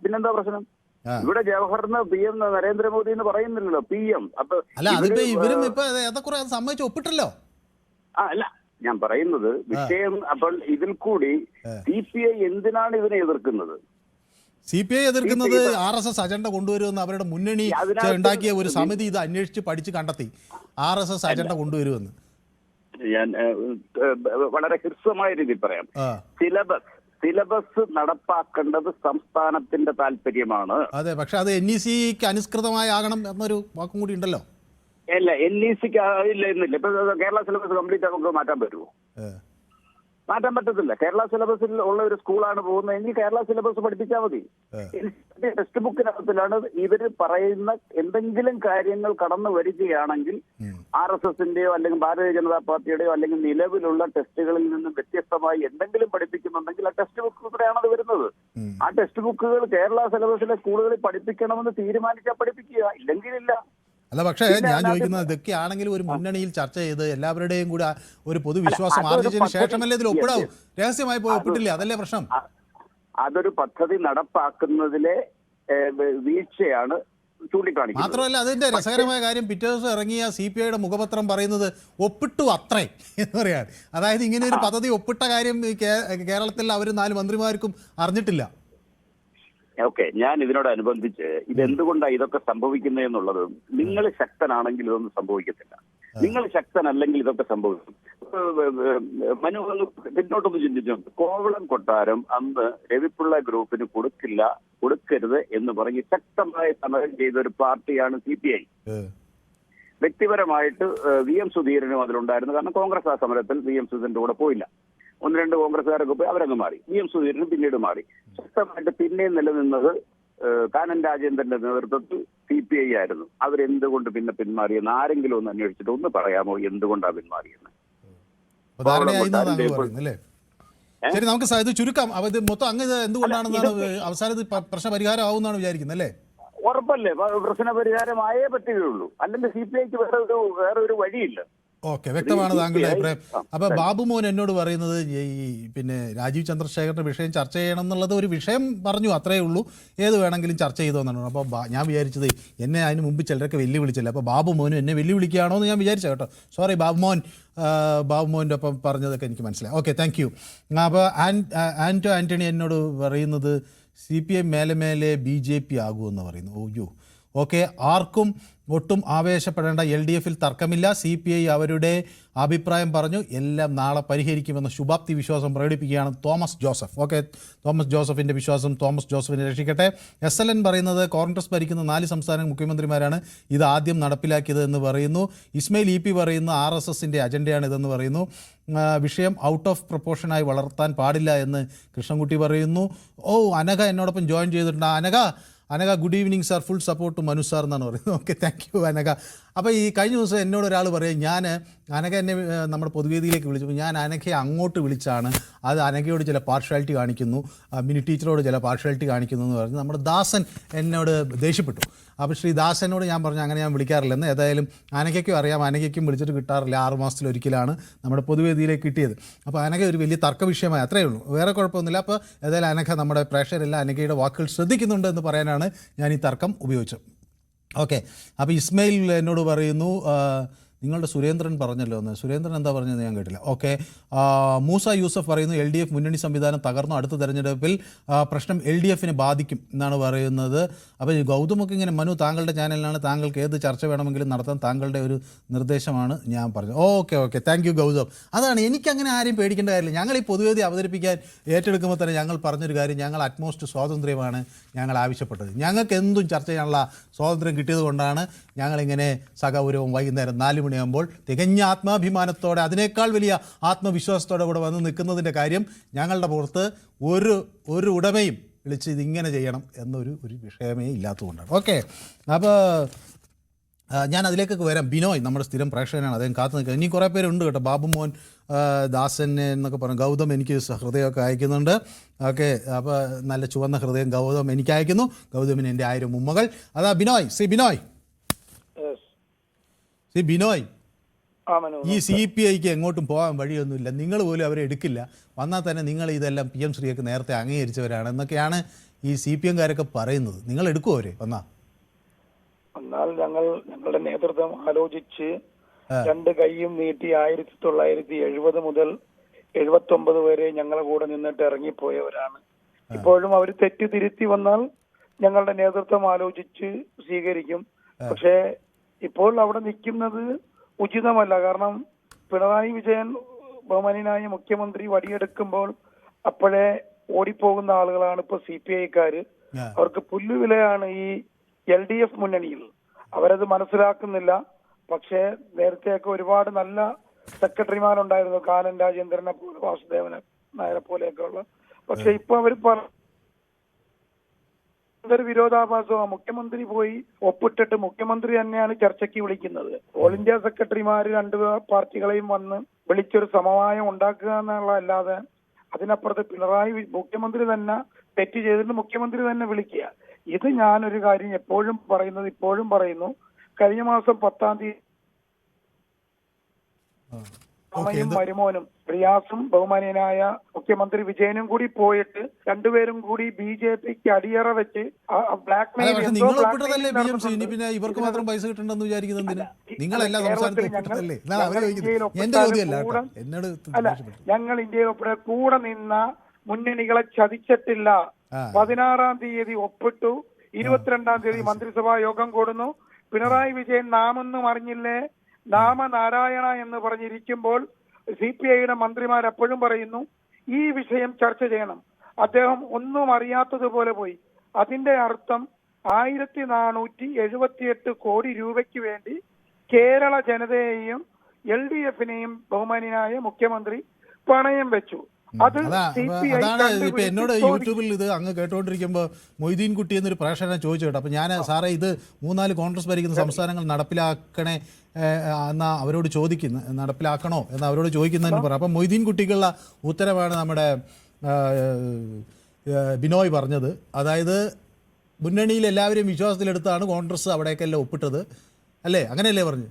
പിന്നെന്താ പ്രശ്നം? ഇവിടെ ജവഹറിന് PM നരേന്ദ്രമോദി എന്ന് പറയുന്നില്ലല്ലോ, PM. അപ്പൊ സമ്മതിച്ച് ഒപ്പിട്ടല്ലോ. അല്ല, ഞാൻ പറയുന്നത് വിഷയം. അപ്പോൾ ഇതിൽ കൂടി CPI എന്തിനാണ് ഇതിനെ എതിർക്കുന്നത്? CPI എതിർക്കുന്നത് RSS അജണ്ട കൊണ്ടുവരുമെന്ന് അവരുടെ മുന്നണി ഉണ്ടാക്കിയ ഒരു സമിതി ഇത് അന്വേഷിച്ച് പഠിച്ച് കണ്ടെത്തി. RSS അജണ്ട കൊണ്ടുവരുമെന്ന് ഞാൻ വളരെ ഹ്രസ്വമായ രീതിയിൽ പറയാം. സിലബസ് നടപ്പാക്കേണ്ടത് സംസ്ഥാനത്തിന്റെ താല്പര്യമാണ്. അതെ, പക്ഷെ അത് NEC-ക്ക് അനുസൃതമായി ആകണം എന്നൊരു വാക്കും കൂടി ഉണ്ടല്ലോ. അല്ല, NEC-ക്ക് ഇല്ല എന്നില്ല. ഇപ്പൊ കേരള സിലബസ് കംപ്ലീറ്റ് നമുക്ക് മാറ്റാൻ പറ്റുമോ? മാറ്റാൻ പറ്റത്തില്ല. കേരള സിലബസിൽ ഉള്ള ഒരു സ്കൂളാണ് പോകുന്നതെങ്കിൽ കേരള സിലബസ് പഠിപ്പിച്ചാൽ മതി. ടെക്സ്റ്റ് ബുക്കിനകത്തിലാണ് ഇവര് പറയുന്ന എന്തെങ്കിലും കാര്യങ്ങൾ കടന്നു വരികയാണെങ്കിൽ RSS-ന്റെയോ അല്ലെങ്കിൽ ഭാരതീയ ജനതാ പാർട്ടിയുടെയോ അല്ലെങ്കിൽ നിലവിലുള്ള ടെസ്റ്റുകളിൽ നിന്നും വ്യത്യസ്തമായി എന്തെങ്കിലും പഠിപ്പിക്കുന്നുണ്ടെങ്കിൽ ആ ടെക്സ്റ്റ് ബുക്കിലൂടെയാണ് അത് വരുന്നത്. ആ ടെക്സ്റ്റ് ബുക്കുകൾ കേരള സിലബസിലെ സ്കൂളുകളിൽ പഠിപ്പിക്കണമെന്ന് തീരുമാനിച്ചാൽ പഠിപ്പിക്കുക, ഇല്ലെങ്കിൽ ഇല്ല. അല്ല, പക്ഷേ ഞാൻ ചോദിക്കുന്നത് ഇതൊക്കെ ആണെങ്കിലും ഒരു മുന്നണിയിൽ ചർച്ച ചെയ്ത് എല്ലാവരുടെയും കൂടെ ഒരു പൊതുവിശ്വാസം ആർജിച്ചതിന് ശേഷമല്ലേ ഇതിൽ ഒപ്പിടാവൂ? രഹസ്യമായി പോയി ഒപ്പിട്ടില്ലേ? അതല്ലേ പ്രശ്നം. അതൊരു പദ്ധതി നടപ്പാക്കുന്നതിലെ വീഴ്ചയാണ് ചൂണ്ടിക്കാണിക്കുന്നത്. മാത്രമല്ല, അതിന്റെ രസകരമായ കാര്യം, പിറ്റേ ദിവസം ഇറങ്ങിയ CPI-യുടെ മുഖപത്രം പറയുന്നത് ഒപ്പിട്ടു അത്രേ എന്ന് പറയാൻ. അതായത് ഇങ്ങനെ ഒരു പദ്ധതി ഒപ്പിട്ട കാര്യം കേരളത്തിൽ അവർ 4 മന്ത്രിമാർക്കും അറിഞ്ഞിട്ടില്ല. ഓക്കെ, ഞാൻ ഇതിനോടനുബന്ധിച്ച് ഇതെന്തുകൊണ്ടാണ് ഇതൊക്കെ സംഭവിക്കുന്നത് എന്നുള്ളത്, നിങ്ങൾ ശക്തനാണെങ്കിൽ ഇതൊന്നും സംഭവിക്കത്തില്ല. നിങ്ങൾ ശക്തനല്ലെങ്കിൽ ഇതൊക്കെ സംഭവിക്കും. മനു പിന്നോട്ടൊന്ന് ചിന്തിച്ചു. കോവളം കൊട്ടാരം അന്ന് രവിപിള്ള ഗ്രൂപ്പിന് കൊടുക്കരുത് എന്ന് പറഞ്ഞ് ശക്തമായ സമരം ചെയ്ത ഒരു പാർട്ടിയാണ് CPI. വ്യക്തിപരമായിട്ട് VM സുധീരനും അതിലുണ്ടായിരുന്നു. കാരണം കോൺഗ്രസ് ആ സമരത്തിൽ VM സുധീരന്റെ കൂടെ പോയില്ല. 1-2 കോൺഗ്രസ്സുകാരൊക്കെ പോയി, അവരങ്ങ് മാറി. VM സുധീരനും പിന്നീട് മാറി. ശക്തമായിട്ട് പിന്നെ നിലനിന്നത് കാനൻ രാജേന്ദ്രന്റെ നേതൃത്വത്തിൽ CPI ആയിരുന്നു. അവരെന്തുകൊണ്ട് പിന്നെ പിന്മാറിയെന്ന് ആരെങ്കിലും ഒന്ന് അന്വേഷിച്ചിട്ട് ഒന്ന് പറയാമോ? എന്തുകൊണ്ടാണ് പിന്മാറിയെന്ന്? ശരി, നമുക്ക് ഇത് ചുരുക്കാം. ഇത് മൊത്തം അങ്ങ് എന്തുകൊണ്ടാണെന്നാണ് അവസാനത്തിൽ പ്രശ്ന പരിഹാരം ആവുമെന്നാണ് വിചാരിക്കുന്നത് അല്ലേ? ഉറപ്പല്ലേ, പ്രശ്ന പരിഹാരമായേ പറ്റുകയുള്ളൂ. അല്ലെങ്കിൽ CPIക്ക് വേറെ ഒരു വഴിയില്ല. ഓക്കെ, വ്യക്തമാണ് താങ്കളുടെ അഭിപ്രായം. അപ്പോൾ ബാബുമോൻ എന്നോട് പറയുന്നത് പിന്നെ രാജീവ് ചന്ദ്രശേഖറിന്റെ വിഷയം ചർച്ച ചെയ്യണം എന്നുള്ളത് ഒരു വിഷയം പറഞ്ഞു, അത്രയേ ഉള്ളൂ, ഏത് വേണമെങ്കിലും ചർച്ച ചെയ്തോന്നാണ്. അപ്പോൾ ഞാൻ വിചാരിച്ചത് എന്നെ അതിന് മുമ്പ് ചിലരൊക്കെ വെല്ലുവിളിച്ചില്ല, അപ്പോൾ ബാബുമോനും എന്നെ വെല്ലുവിളിക്കുകയാണോ എന്ന് ഞാൻ വിചാരിച്ചു കേട്ടോ. സോറി ബാബുമോൻ്റെ ഒപ്പം പറഞ്ഞതൊക്കെ എനിക്ക് മനസ്സിലായി. Okay, thank U. അപ്പോൾ ആൻ്റണി എന്നോട് പറയുന്നത് CPI മേലെ BJP ആകുമെന്ന് പറയുന്നു. ഓയ്യോ, ഓക്കെ, ആർക്കും ഒട്ടും ആവേശപ്പെടേണ്ട, LDFിൽ തർക്കമില്ല. CPI അവരുടെ അഭിപ്രായം പറഞ്ഞു, എല്ലാം നാളെ പരിഹരിക്കുമെന്ന ശുഭാപ്തി വിശ്വാസം പ്രകടിപ്പിക്കുകയാണ് തോമസ് ജോസഫ്. ഓക്കെ, തോമസ് ജോസഫിൻ്റെ വിശ്വാസം തോമസ് ജോസഫിനെ രക്ഷിക്കട്ടെ. SLN പറയുന്നത് കോൺഗ്രസ് ഭരിക്കുന്ന 4 സംസ്ഥാന മുഖ്യമന്ത്രിമാരാണ് ഇത് ആദ്യം നടപ്പിലാക്കിയത് എന്ന് പറയുന്നു. ഇസ്മയിൽ EP പറയുന്ന RSSൻ്റെ അജണ്ടയാണ് ഇതെന്ന് പറയുന്നു. വിഷയം ഔട്ട് ഓഫ് പ്രൊപ്പോർഷനായി വളർത്താൻ പാടില്ല എന്ന് കൃഷ്ണൻകുട്ടി പറയുന്നു. അനഘ എന്നോടൊപ്പം ജോയിൻ ചെയ്തിട്ടുണ്ട്. Anagha good evening sir, full support to Manu sir എന്നാണ് പറയുന്നത്. Okay, thank you Anagha. അപ്പോൾ ഈ കഴിഞ്ഞ ദിവസം എന്നോട് ഒരാൾ പറയും, അനഘ എന്നെ നമ്മുടെ പൊതുവേദിയിലേക്ക് വിളിച്ചപ്പോൾ ഞാൻ അനഘയെ അങ്ങോട്ട് വിളിച്ചാണ്, അത് അനഘയോട് ചില പാർഷ്യാലിറ്റി കാണിക്കുന്നു, മിനി ടീച്ചറോട് ചില പാർഷ്യാലിറ്റി കാണിക്കുന്നു എന്ന് പറഞ്ഞ് നമ്മുടെ ദാസൻ എന്നോട് ദേഷ്യപ്പെട്ടു. അപ്പോൾ ശ്രീ ദാസനോട് ഞാൻ പറഞ്ഞു അങ്ങനെ ഞാൻ വിളിക്കാറില്ലെന്ന്. ഏതായാലും അനഘയ്ക്കും അറിയാം, അനഘയ്ക്കും വിളിച്ചിട്ട് കിട്ടാറില്ല, 6 മാസത്തിലൊരിക്കലാണ് നമ്മുടെ പൊതുവേദിയിലേക്ക് കിട്ടിയത്. അപ്പോൾ അനഘ ഒരു വലിയ തർക്ക വിഷയമായി, അത്രയേ ഉള്ളൂ, വേറെ കുഴപ്പമൊന്നുമില്ല. അപ്പോൾ ഏതായാലും അനഘ നമ്മുടെ പ്രേക്ഷകരെല്ലാം അനഘയുടെ വാക്കുകൾ ശ്രദ്ധിക്കുന്നുണ്ട് എന്ന് പറയാനാണ് ഞാൻ ഈ തർക്കം ഉപയോഗിച്ചത്. ഓക്കെ, അപ്പോൾ ഇസ്മയിൽ എന്നോട് പറയുന്നു, നിങ്ങളുടെ സുരേന്ദ്രൻ പറഞ്ഞല്ലോ എന്ന്. സുരേന്ദ്രൻ എന്താ പറഞ്ഞതെന്ന് ഞാൻ കേട്ടില്ല. ഓക്കെ, മൂസ യൂസഫ് പറയുന്നു LDF മുന്നണി സംവിധാനം തകർന്നു, അടുത്ത തെരഞ്ഞെടുപ്പിൽ പ്രശ്നം LDFനെ ബാധിക്കും എന്നാണ് പറയുന്നത്. അപ്പോൾ ഗൗതമൊക്കെ ഇങ്ങനെ, മനു താങ്കളുടെ ചാനലിലാണ്, താങ്കൾക്ക് ഏത് ചർച്ച വേണമെങ്കിലും നടത്താൻ താങ്കളുടെ ഒരു നിർദ്ദേശമാണ് ഞാൻ പറഞ്ഞത്. Okay, thank you Gautam. അതാണ്, എനിക്കങ്ങനെ ആരെയും പേടിക്കേണ്ട കാര്യമില്ല. ഞങ്ങൾ ഈ പൊതുവേദി അവതരിപ്പിക്കാൻ ഏറ്റെടുക്കുമ്പോൾ തന്നെ ഞങ്ങൾ പറഞ്ഞൊരു കാര്യം, ഞങ്ങൾ അറ്റ്മോസ്റ്റ് സ്വാതന്ത്ര്യമാണ് ഞങ്ങൾ ആവശ്യപ്പെട്ടത്. ഞങ്ങൾക്ക് എന്തും ചർച്ച ചെയ്യാനുള്ള സ്വാതന്ത്ര്യം കിട്ടിയത് കൊണ്ടാണ് ഞങ്ങളിങ്ങനെ സഗൗരവം വൈകുന്നേരം 4 മണിയാകുമ്പോൾ തികഞ്ഞ ആത്മാഭിമാനത്തോടെ, അതിനേക്കാൾ വലിയ ആത്മവിശ്വാസത്തോടെ ഇവിടെ വന്ന് നിൽക്കുന്നതിൻ്റെ കാര്യം ഞങ്ങളുടെ പുറത്ത് ഒരു ഉടമയും വിളിച്ച് ഇതിങ്ങനെ ചെയ്യണം എന്നൊരു വിഷയമേ ഇല്ലാത്തതുകൊണ്ടാണ്. ഓക്കെ, അപ്പോൾ ഞാൻ അതിലേക്കൊക്കെ വരാം. ബിനോയ് നമ്മുടെ സ്ഥിരം പ്രേക്ഷകനാണ്, അദ്ദേഹം കാത്തു നിൽക്കുക. ഇനി കുറേ പേരുണ്ട് കേട്ടോ, ബാബുമോൻ, ദാസൻ എന്നൊക്കെ പറഞ്ഞു. ഗൗതം എനിക്ക് ഹൃദയമൊക്കെ അയക്കുന്നുണ്ട്. ഓക്കെ, അപ്പോൾ നല്ല ചുവന്ന ഹൃദയം ഗൗതം എനിക്ക് അയക്കുന്നു. ഗൗതമിന് എൻ്റെ 1000 ഉമ്മകൾ. അതാ ബിനോയ്, ബിനോയ്, ഈ CPIക്ക് എങ്ങോട്ടും പോകാൻ വഴിയൊന്നുമില്ല, നിങ്ങൾ പോലും അവരെ എടുക്കില്ല, വന്നാൽ തന്നെ നിങ്ങൾ ഇതെല്ലാം PM ശ്രീയൊക്കെ നേരത്തെ അംഗീകരിച്ചവരാണ് എന്നൊക്കെയാണ് ഈ CPM-കാരൊക്കെ പറയുന്നത്. നിങ്ങൾ എടുക്കുമോ അവരെ വന്നാൽ ഞങ്ങളുടെ നേതൃത്വം ആലോചിച്ച് 2 കൈയും നീട്ടി 1970 മുതൽ 79 വരെ ഞങ്ങളുടെ കൂടെ നിന്നിട്ട് ഇറങ്ങിപ്പോയവരാണ്. ഇപ്പോഴും അവർ തെറ്റ് തിരുത്തി വന്നാൽ ഞങ്ങളുടെ നേതൃത്വം ആലോചിച്ച് സ്വീകരിക്കും. പക്ഷേ ഇപ്പോൾ അവിടെ നിൽക്കുന്നത് ഉചിതമല്ല. കാരണം പിണറായി വിജയൻ ബഹുമാന്യനായ മുഖ്യമന്ത്രി വടിയെടുക്കുമ്പോൾ അപ്പോഴേ ഓടിപ്പോകുന്ന ആളുകളാണ് ഇപ്പൊ CPI-ക്കാര്. അവർക്ക് പുല്ലുവിലയാണ് ഈ LDF മുന്നണിയിൽ. അവരത് മനസ്സിലാക്കുന്നില്ല. പക്ഷേ നേരത്തെയൊക്കെ ഒരുപാട് നല്ല സെക്രട്ടറിമാരുണ്ടായിരുന്നു, കാനൻ രാജേന്ദ്രനെ പോലെ, വാസുദേവനെ നായരെ പോലെയൊക്കെ ഉള്ള. പക്ഷെ ഇപ്പൊ അവർ വിരോധാഭാസമാണ്. മുഖ്യമന്ത്രി പോയി ഒപ്പിട്ടിട്ട് മുഖ്യമന്ത്രി തന്നെയാണ് ചർച്ചയ്ക്ക് വിളിക്കുന്നത്. ഓൾ ഇന്ത്യ സെക്രട്ടറിമാര് 2 പാർട്ടികളെയും വന്ന് വിളിച്ചൊരു സമവായം ഉണ്ടാക്കുക എന്നുള്ളതല്ലാതെ അതിനപ്പുറത്ത് മുഖ്യമന്ത്രി തന്നെ തെറ്റ് ചെയ്തിട്ട് മുഖ്യമന്ത്രി തന്നെ വിളിക്കുക. ഇത് ഞാനൊരു കാര്യം ഇപ്പോഴും പറയുന്നു. കഴിഞ്ഞ മാസം 10-ാം തീയതി അമ്മയും മരുമോനും റിയാസും ബഹുമാനീയനായ മുഖ്യമന്ത്രി വിജയനും കൂടി പോയിട്ട് 2 പേരും കൂടി BJPക്ക് അടിയറ വെച്ച് ബ്ലാക്ക് മെയിൽ ഇവർക്ക് മാത്രം പൈസ കിട്ടണ്ടെന്ന് വിചാരിക്കുന്നത് ഞങ്ങൾ ഇന്ത്യയിൽ ഒപ്പിടെ കൂടെ നിന്ന മുന്നണികളെ ചതിച്ചിട്ടില്ല. 16-ാം തീയതി ഒപ്പിട്ടു, 22-ാം തീയതി മന്ത്രിസഭാ യോഗം കൂടുന്നു. പിണറായി വിജയൻ നാമൊന്നും അറിഞ്ഞില്ലേ, നാമനാരായണ എന്ന് പറഞ്ഞിരിക്കുമ്പോൾ CPI-യുടെ മന്ത്രിമാർ എപ്പോഴും പറയുന്നു ഈ വിഷയം ചർച്ച ചെയ്യണം. അദ്ദേഹം ഒന്നും അറിയാത്തതുപോലെ പോയി. അതിന്റെ അർത്ഥം 1478 കോടി രൂപയ്ക്ക് വേണ്ടി കേരള ജനതയെയും LDF-നെയും ബഹുമാന്യനായ മുഖ്യമന്ത്രി പണയം വെച്ചു. അതാണ് ഇപ്പൊ എന്നോട് യൂട്യൂബിൽ ഇത് അങ്ങ് കേട്ടോണ്ടിരിക്കുമ്പോൾ മൊയ്തീൻ കുട്ടി എന്നൊരു പ്രേക്ഷകനെ ചോദിച്ചു കേട്ടോ. അപ്പോൾ ഞാൻ സാറേ ഇത് 3-4 കോൺഗ്രസ് ഭരിക്കുന്ന സംസ്ഥാനങ്ങൾ നടപ്പിലാക്കണേ എന്നാ അവരോട് നടപ്പിലാക്കണോ എന്ന് അവരോട് ചോദിക്കുന്നതിന് പറയാം. അപ്പം മൊയ്തീൻ കുട്ടിക്കുള്ള ഉത്തരവാണ് നമ്മുടെ ബിനോയ് പറഞ്ഞത്. അതായത് മുന്നണിയിൽ എല്ലാവരെയും വിശ്വാസത്തിലെടുത്താണ് കോൺഗ്രസ് അവിടേക്കെല്ലാം ഒപ്പിട്ടത് അല്ലേ, അങ്ങനെയല്ലേ പറഞ്ഞു?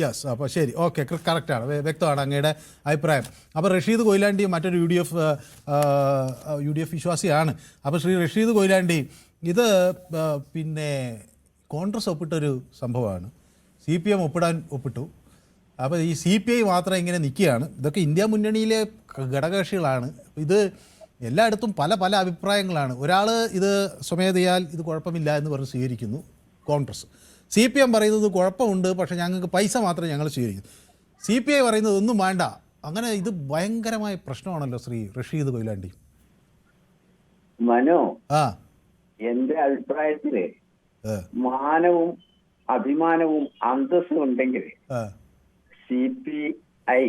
യെസ്, അപ്പോൾ ശരി, ഓക്കെ, കറക്റ്റാണ്, വ്യക്തമാണ് അങ്ങയുടെ അഭിപ്രായം. അപ്പോൾ റഷീദ് കൊയിലാണ്ടി മറ്റൊരു UDF വിശ്വാസിയാണ്. അപ്പോൾ ശ്രീ റഷീദ് കൊയിലാണ്ടി, ഇത് പിന്നെ കോൺഗ്രസ് ഒപ്പിട്ടൊരു സംഭവമാണ്, CPM ഒപ്പിട്ടു. അപ്പോൾ ഈ CPI മാത്രം ഇങ്ങനെ നിൽക്കുകയാണ്. ഇതൊക്കെ ഇന്ത്യ മുന്നണിയിലെ ഘടകകക്ഷികളാണ്. ഇത് എല്ലായിടത്തും പല അഭിപ്രായങ്ങളാണ്. ഒരാൾ ഇത് സ്വമേധയാൽ ഇത് കുഴപ്പമില്ല എന്ന് പറഞ്ഞ് സ്വീകരിക്കുന്നു, കോൺഗ്രസ്. CPM പറയുന്നത് കുഴപ്പമുണ്ട്, പക്ഷേ ഞങ്ങൾക്ക് പൈസ മാത്രമേ ഞങ്ങൾ സ്വീകരിക്കൂ. CPI പറയുന്നത് ഒന്നും വേണ്ട. അങ്ങനെ ഇത് ഭയങ്കരമായ പ്രശ്നമാണല്ലോ ശ്രീ റഷീദ് കൊയിലാണ്ടി. മനോ, എന്റെ അഭിപ്രായത്തില് മാനവും അഭിമാനവും അന്തസ്സും ഉണ്ടെങ്കിൽ CPI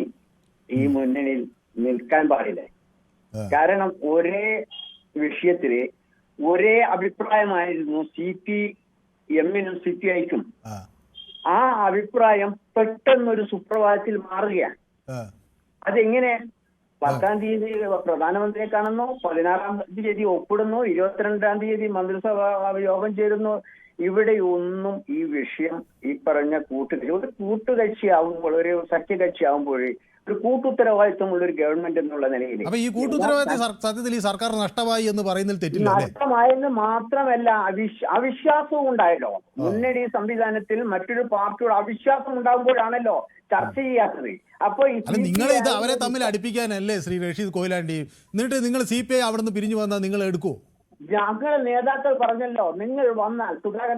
ഈ മുന്നണിയിൽ നിൽക്കാൻ പാടില്ല. കാരണം ഒരേ വിഷയത്തില് ഒരേ അഭിപ്രായമായിരുന്നു CPM-നും CPI-ക്കും. ആ അഭിപ്രായം പെട്ടെന്നൊരു സുപ്രഭാതത്തിൽ മാറുകയാണ്. അതെങ്ങനെ? 10-ാം തീയതി പ്രധാനമന്ത്രിയെ കാണുന്നു, 16-ാം തീയതി ഒപ്പിടുന്നു, 22-ാം തീയതി മന്ത്രിസഭ യോഗം ചേരുന്നു. ഇവിടെ ഒന്നും ഈ വിഷയം ഈ പറഞ്ഞ ഒരു കൂട്ടുകക്ഷി ആവുമ്പോൾ, ഒരു സഖ്യകക്ഷി ആവുമ്പോൾ ഒരു കൂട്ടുത്തരവാദിത്വമുള്ള ഒരു ഗവൺമെന്റ് എന്നുള്ള നിലയിൽ ഈ കൂട്ടുത്തരവാദിത്വം സത്യത്തിൽ ഈ സർക്കാർ നഷ്ടമായി എന്ന് പറയുന്നതിൽ തെറ്റില്ല. നഷ്ടമായെന്ന് മാത്രമല്ല അവിശ്വാസവും ഉണ്ടായല്ലോ. മുന്നണി സംവിധാനത്തിൽ മറ്റൊരു പാർട്ടിയോട് അവിശ്വാസം ഉണ്ടാകുമ്പോഴാണല്ലോ ചർച്ച ചെയ്യാത്തത്. അപ്പൊ നിങ്ങൾ ഇത് അവരെ തമ്മിൽ അടുപ്പിക്കാനല്ലേ ശ്രീ റഷീദ് കൊയിലാണ്ടി? എന്നിട്ട് നിങ്ങൾ CPI അവിടെ നിന്ന് പിരിഞ്ഞു വന്നാൽ നിങ്ങൾ എടുക്കുമോ? ഞങ്ങൾ നേതാക്കൾ പറഞ്ഞല്ലോ, നിങ്ങൾ വന്നാൽ സുധാകരൻ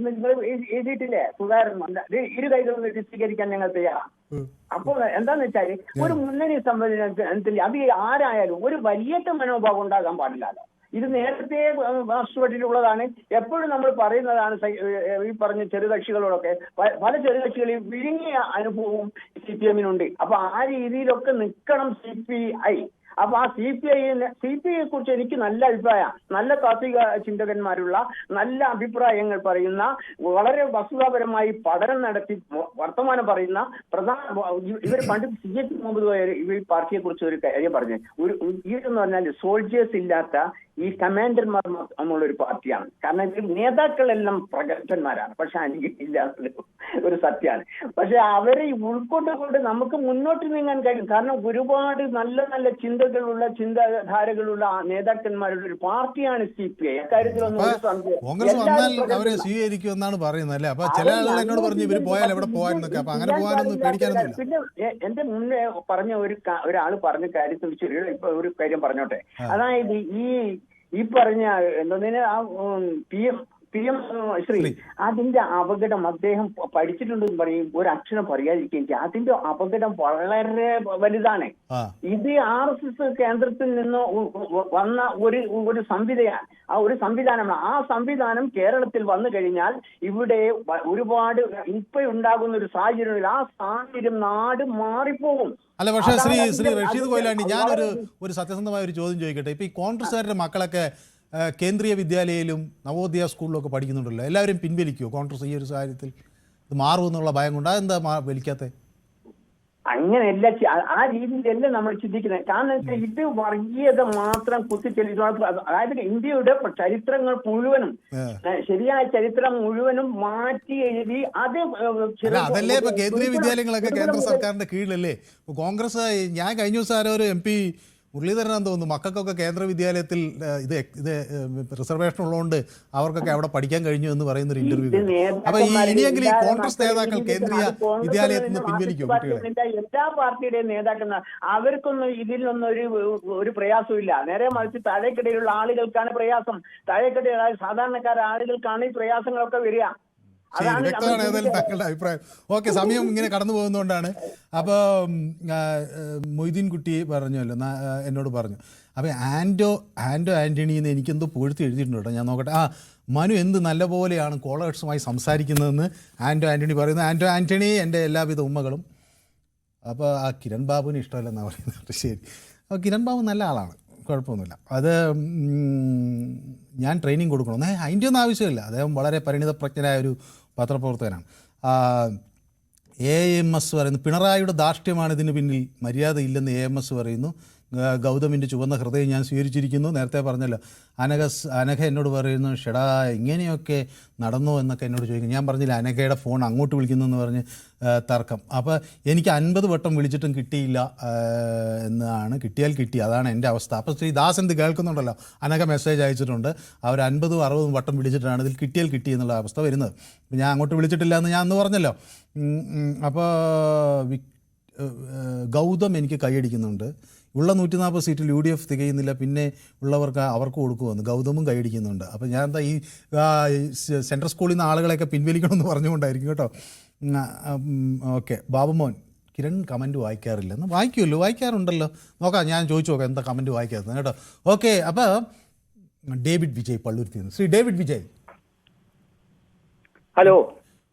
നിങ്ങൾ എഴുതിയിട്ടില്ലേ, സുധാകരൻ ഇരു കൈകളും സ്വീകരിക്കാൻ ഞങ്ങൾ തയ്യാറാണ്. അപ്പോൾ എന്താന്ന് വെച്ചാൽ ഒരു മുന്നണി സംവിധാനത്തിൽ അത് ആരായാലും ഒരു വലിയേറ്റ മനോഭാവം ഉണ്ടാകാൻ പാടില്ലല്ലോ. ഇത് നേരത്തെ രാഷ്ട്രപതിയിലുള്ളതാണ്. എപ്പോഴും നമ്മൾ പറയുന്നതാണ് ഈ പറഞ്ഞ ചെറുകക്ഷികളോടൊക്കെ. പല ചെറുകക്ഷികളിൽ വിഴുങ്ങിയ അനുഭവവും CPM-നുണ്ട്. അപ്പൊ ആ രീതിയിലൊക്കെ നിൽക്കണം CPI. അപ്പൊ ആ CPIയെ കുറിച്ച് എനിക്ക് നല്ല അഭിപ്രായം, നല്ല താത്വിക ചിന്തകന്മാരുള്ള നല്ല അഭിപ്രായങ്ങൾ പറയുന്ന, വളരെ വസ്തുതാപരമായി പഠനം നടത്തി വർത്തമാനം പറയുന്ന ഇവർ പണ്ട് CH മുഹമ്മദ് ഈ പാർട്ടിയെ കുറിച്ച് ഒരു കാര്യം പറഞ്ഞു. ഇതെന്ന് പറഞ്ഞാൽ സോൾജേഴ്സ് ഇല്ലാത്ത ഈ കമാൻഡർമാർ നമ്മളുള്ള ഒരു പാർട്ടിയാണ്. കാരണം ഇതിൽ നേതാക്കളെല്ലാം പ്രഗത്ഭന്മാരാണ്, പക്ഷെ അനുകരിക്കില്ല ഒരു സത്യമാണ്. പക്ഷെ അവരെ ഉൾക്കൊണ്ടുകൊണ്ട് നമുക്ക് മുന്നോട്ട് നീങ്ങാൻ കഴിയും. കാരണം ഒരുപാട് നല്ല നല്ല ചിന്താധാരകളുള്ള നേതാക്കന്മാരുടെ ഒരു പാർട്ടിയാണ് CPI. അക്കാര്യത്തിലൊന്നും കോൺഗ്രസ് വന്നാൽ അവരെ സ്വീകരിക്കുമെന്നാണ് പറയുന്നത് അല്ലേ? അപ്പൊ ചില ആളുകൾ എന്നോട് പറഞ്ഞു ഇവര് പോയാൽ എവിടെ പോകാനൊക്കെ. അപ്പൊ അങ്ങനെ പോകാനൊന്നും പേടിക്കാനൊന്നുമില്ല. പിന്നെ എന്റെ മുന്നേ പറഞ്ഞ ഒരാള് പറഞ്ഞ കാര്യത്തെ വെച്ച് ഇപ്പൊ ഒരു കാര്യം പറഞ്ഞോട്ടെ. അതായത് ഈ പറഞ്ഞ എന്തോന്നിന് ആ PM ശ്രീ അതിന്റെ അപകടം അദ്ദേഹം പഠിച്ചിട്ടുണ്ടെന്ന് പറയും, ഒരു അക്ഷരം പറയാതിരിക്കുകയും ചെയ്യും. അതിന്റെ അപകടം വളരെ വലുതാണ്. ഇത് RSS കേന്ദ്രത്തിൽ നിന്ന് വന്ന ഒരു സംവിധാനമാണ്. ആ സംവിധാനം കേരളത്തിൽ വന്നു കഴിഞ്ഞാൽ ഇവിടെ ഒരുപാട് ഇപ്പോഴുണ്ടാകുന്ന ഒരു സാഹചര്യം, ആ സാഹചര്യം നാട് മാറിപ്പോകും. അല്ല, പക്ഷേ ശ്രീ റഷീദ് കൊയിലാണ്ടി, ഞാനൊരു സത്യസന്ധമായ ഒരു ചോദ്യം ചോദിക്കട്ടെ. ഇപ്പൊ ഈ കോൺഗ്രസ്സുകാരുടെ മക്കളൊക്കെ കേന്ദ്രീയ വിദ്യാലയയിലും നവോദയ സ്കൂളിലൊക്കെ പഠിക്കുന്നുണ്ടല്ലോ, എല്ലാവരും പിൻവലിക്കുമോ കോൺഗ്രസ് ഈ ഒരു കാര്യത്തിൽ? ഇത് മാറുമെന്നുള്ള ഭയം കൊണ്ട് അതെന്താ വലിക്കാത്തത്? അങ്ങനെയല്ല, ആ രീതിയിലല്ല നമ്മൾ ചിന്തിക്കുന്നത്. കാരണം ഇത് വർഗീയത മാത്രം കുത്തിച്ചെല്ലിട്ട്, അതായത് ഇന്ത്യയുടെ ചരിത്രങ്ങൾ മുഴുവനും, ശരിയായ ചരിത്രം മുഴുവനും മാറ്റി എഴുതി അതല്ലേ ഇപ്പൊ കേന്ദ്രീയ വിദ്യാലയങ്ങളൊക്കെ കേന്ദ്ര സർക്കാരിന്റെ കീഴിലല്ലേ? കോൺഗ്രസ് ഞാൻ കഴിഞ്ഞ ദിവസം ഒരു MP മുരളീധരനാന്ന് തോന്നുന്നു മക്കൾക്കൊക്കെ കേന്ദ്ര വിദ്യാലയത്തിൽ ഇത് റിസർവേഷൻ ഉള്ളതുകൊണ്ട് അവർക്കൊക്കെ അവിടെ പഠിക്കാൻ കഴിഞ്ഞു എന്ന് പറയുന്ന ഒരു ഇന്റർവ്യൂ. അപ്പൊ ഇനിയെങ്കിലും ഈ കോൺഗ്രസ് നേതാക്കൾ കേന്ദ്രീയ വിദ്യാലയത്തിൽ നിന്ന് പിൻവലിക്കും കുട്ടികളെ? എല്ലാ പാർട്ടിയുടെയും നേതാക്കന്മാർ അവർക്കൊന്നും ഇതിലൊന്നും ഒരു പ്രയാസമില്ല. നേരെ മറിച്ച് താഴേക്കിടയിലുള്ള ആളുകൾക്കാണ് പ്രയാസം. താഴേക്കിടയിലുള്ള സാധാരണക്കാരായ ആളുകൾക്കാണ് ഈ പ്രയാസങ്ങളൊക്കെ വരിക. വ്യക്തമാണ് ഏതായാലും താങ്കളുടെ അഭിപ്രായം. ഓക്കെ, സമയം ഇങ്ങനെ കടന്നു പോകുന്നതുകൊണ്ടാണ്. അപ്പോൾ മൊയ്തീൻ കുട്ടി പറഞ്ഞല്ലോ, എന്നോട് പറഞ്ഞു. അപ്പോൾ ആൻ്റണി എന്ന് എനിക്കെന്തോ പുകഴ്ത്തി എഴുതിയിട്ടുണ്ട് കേട്ടോ, ഞാൻ നോക്കട്ടെ. മനു എന്ത് നല്ലപോലെയാണ് കോളേഴ്സുമായി സംസാരിക്കുന്നതെന്ന് ആൻ്റണി പറയുന്നത്. ആൻ്റണി എൻ്റെ എല്ലാവിധ ഉമ്മകളും. അപ്പോൾ കിരൺ ബാബുവിന് ഇഷ്ടമല്ലെന്നാണ് പറയുന്നത്. ശരി, അപ്പോൾ കിരൺ ബാബു നല്ല ആളാണ്, കുഴപ്പമൊന്നുമില്ല. അത് ഞാൻ ട്രെയിനിങ് കൊടുക്കണം അതിൻ്റെ ഒന്നും ആവശ്യമില്ല. അദ്ദേഹം വളരെ പരിണിതപ്രജ്ഞനായ ഒരു പത്രപ്രവർത്തകനാണ്. AMS പറയുന്നു പിണറായിയുടെ ധാർഷ്ട്യമാണ് ഇതിന് പിന്നിൽ, മര്യാദയില്ലെന്ന് AMS പറയുന്നു. ഗൗതമിൻ്റെ ചുവന്ന ഹൃദയം ഞാൻ സ്വീകരിച്ചിരിക്കുന്നു. നേരത്തെ പറഞ്ഞല്ലോ, അനഘ എന്നോട് പറയുന്നു ഷെടാ ഇങ്ങനെയൊക്കെ നടന്നോ എന്നൊക്കെ എന്നോട് ചോദിക്കും. ഞാൻ പറഞ്ഞില്ല അനഘയുടെ ഫോൺ അങ്ങോട്ട് വിളിക്കുന്നതെന്ന് പറഞ്ഞ് തർക്കം. അപ്പോൾ എനിക്ക് 50 വട്ടം വിളിച്ചിട്ടും കിട്ടിയില്ല എന്നാണ്. കിട്ടിയാൽ കിട്ടി, അതാണ് എൻ്റെ അവസ്ഥ. അപ്പോൾ ശ്രീ ദാസ് എന്ത് കേൾക്കുന്നുണ്ടല്ലോ, അനഘ മെസ്സേജ് അയച്ചിട്ടുണ്ട്. അവർ 50-60 വട്ടം വിളിച്ചിട്ടാണ് ഇതിൽ കിട്ടിയാൽ കിട്ടി എന്നുള്ള അവസ്ഥ വരുന്നത്. ഞാൻ അങ്ങോട്ട് വിളിച്ചിട്ടില്ല എന്ന് ഞാൻ അന്ന് പറഞ്ഞല്ലോ. അപ്പോൾ ഗൗതം എനിക്ക് കൈയടിക്കുന്നുണ്ട്. ഉള്ള 140 സീറ്റിൽ UDF തികയുന്നില്ല, പിന്നെ ഉള്ളവർക്ക് അവർക്ക് കൊടുക്കുമെന്ന് ഗൗതമും കൈയടിക്കുന്നുണ്ട്. അപ്പോൾ ഞാൻ എന്താ ഈ സെൻട്രൽ സ്കൂളിൽ നിന്ന് ആളുകളെയൊക്കെ പിൻവലിക്കണമെന്ന് പറഞ്ഞുകൊണ്ടായിരിക്കും കേട്ടോ. ഓക്കെ, ബാബുമോൻ, കിരൺ കമൻറ്റ് വായിക്കാറില്ലെന്ന്. വായിക്കുമല്ലോ, വായിക്കാറുണ്ടല്ലോ. നോക്കാം, ഞാൻ ചോദിച്ചു നോക്കാം എന്താ കമൻറ്റ് വായിക്കാത്തത് കേട്ടോ. ഓക്കെ, അപ്പോൾ David Vijay Palluruthy, Shri David Vijay, hello.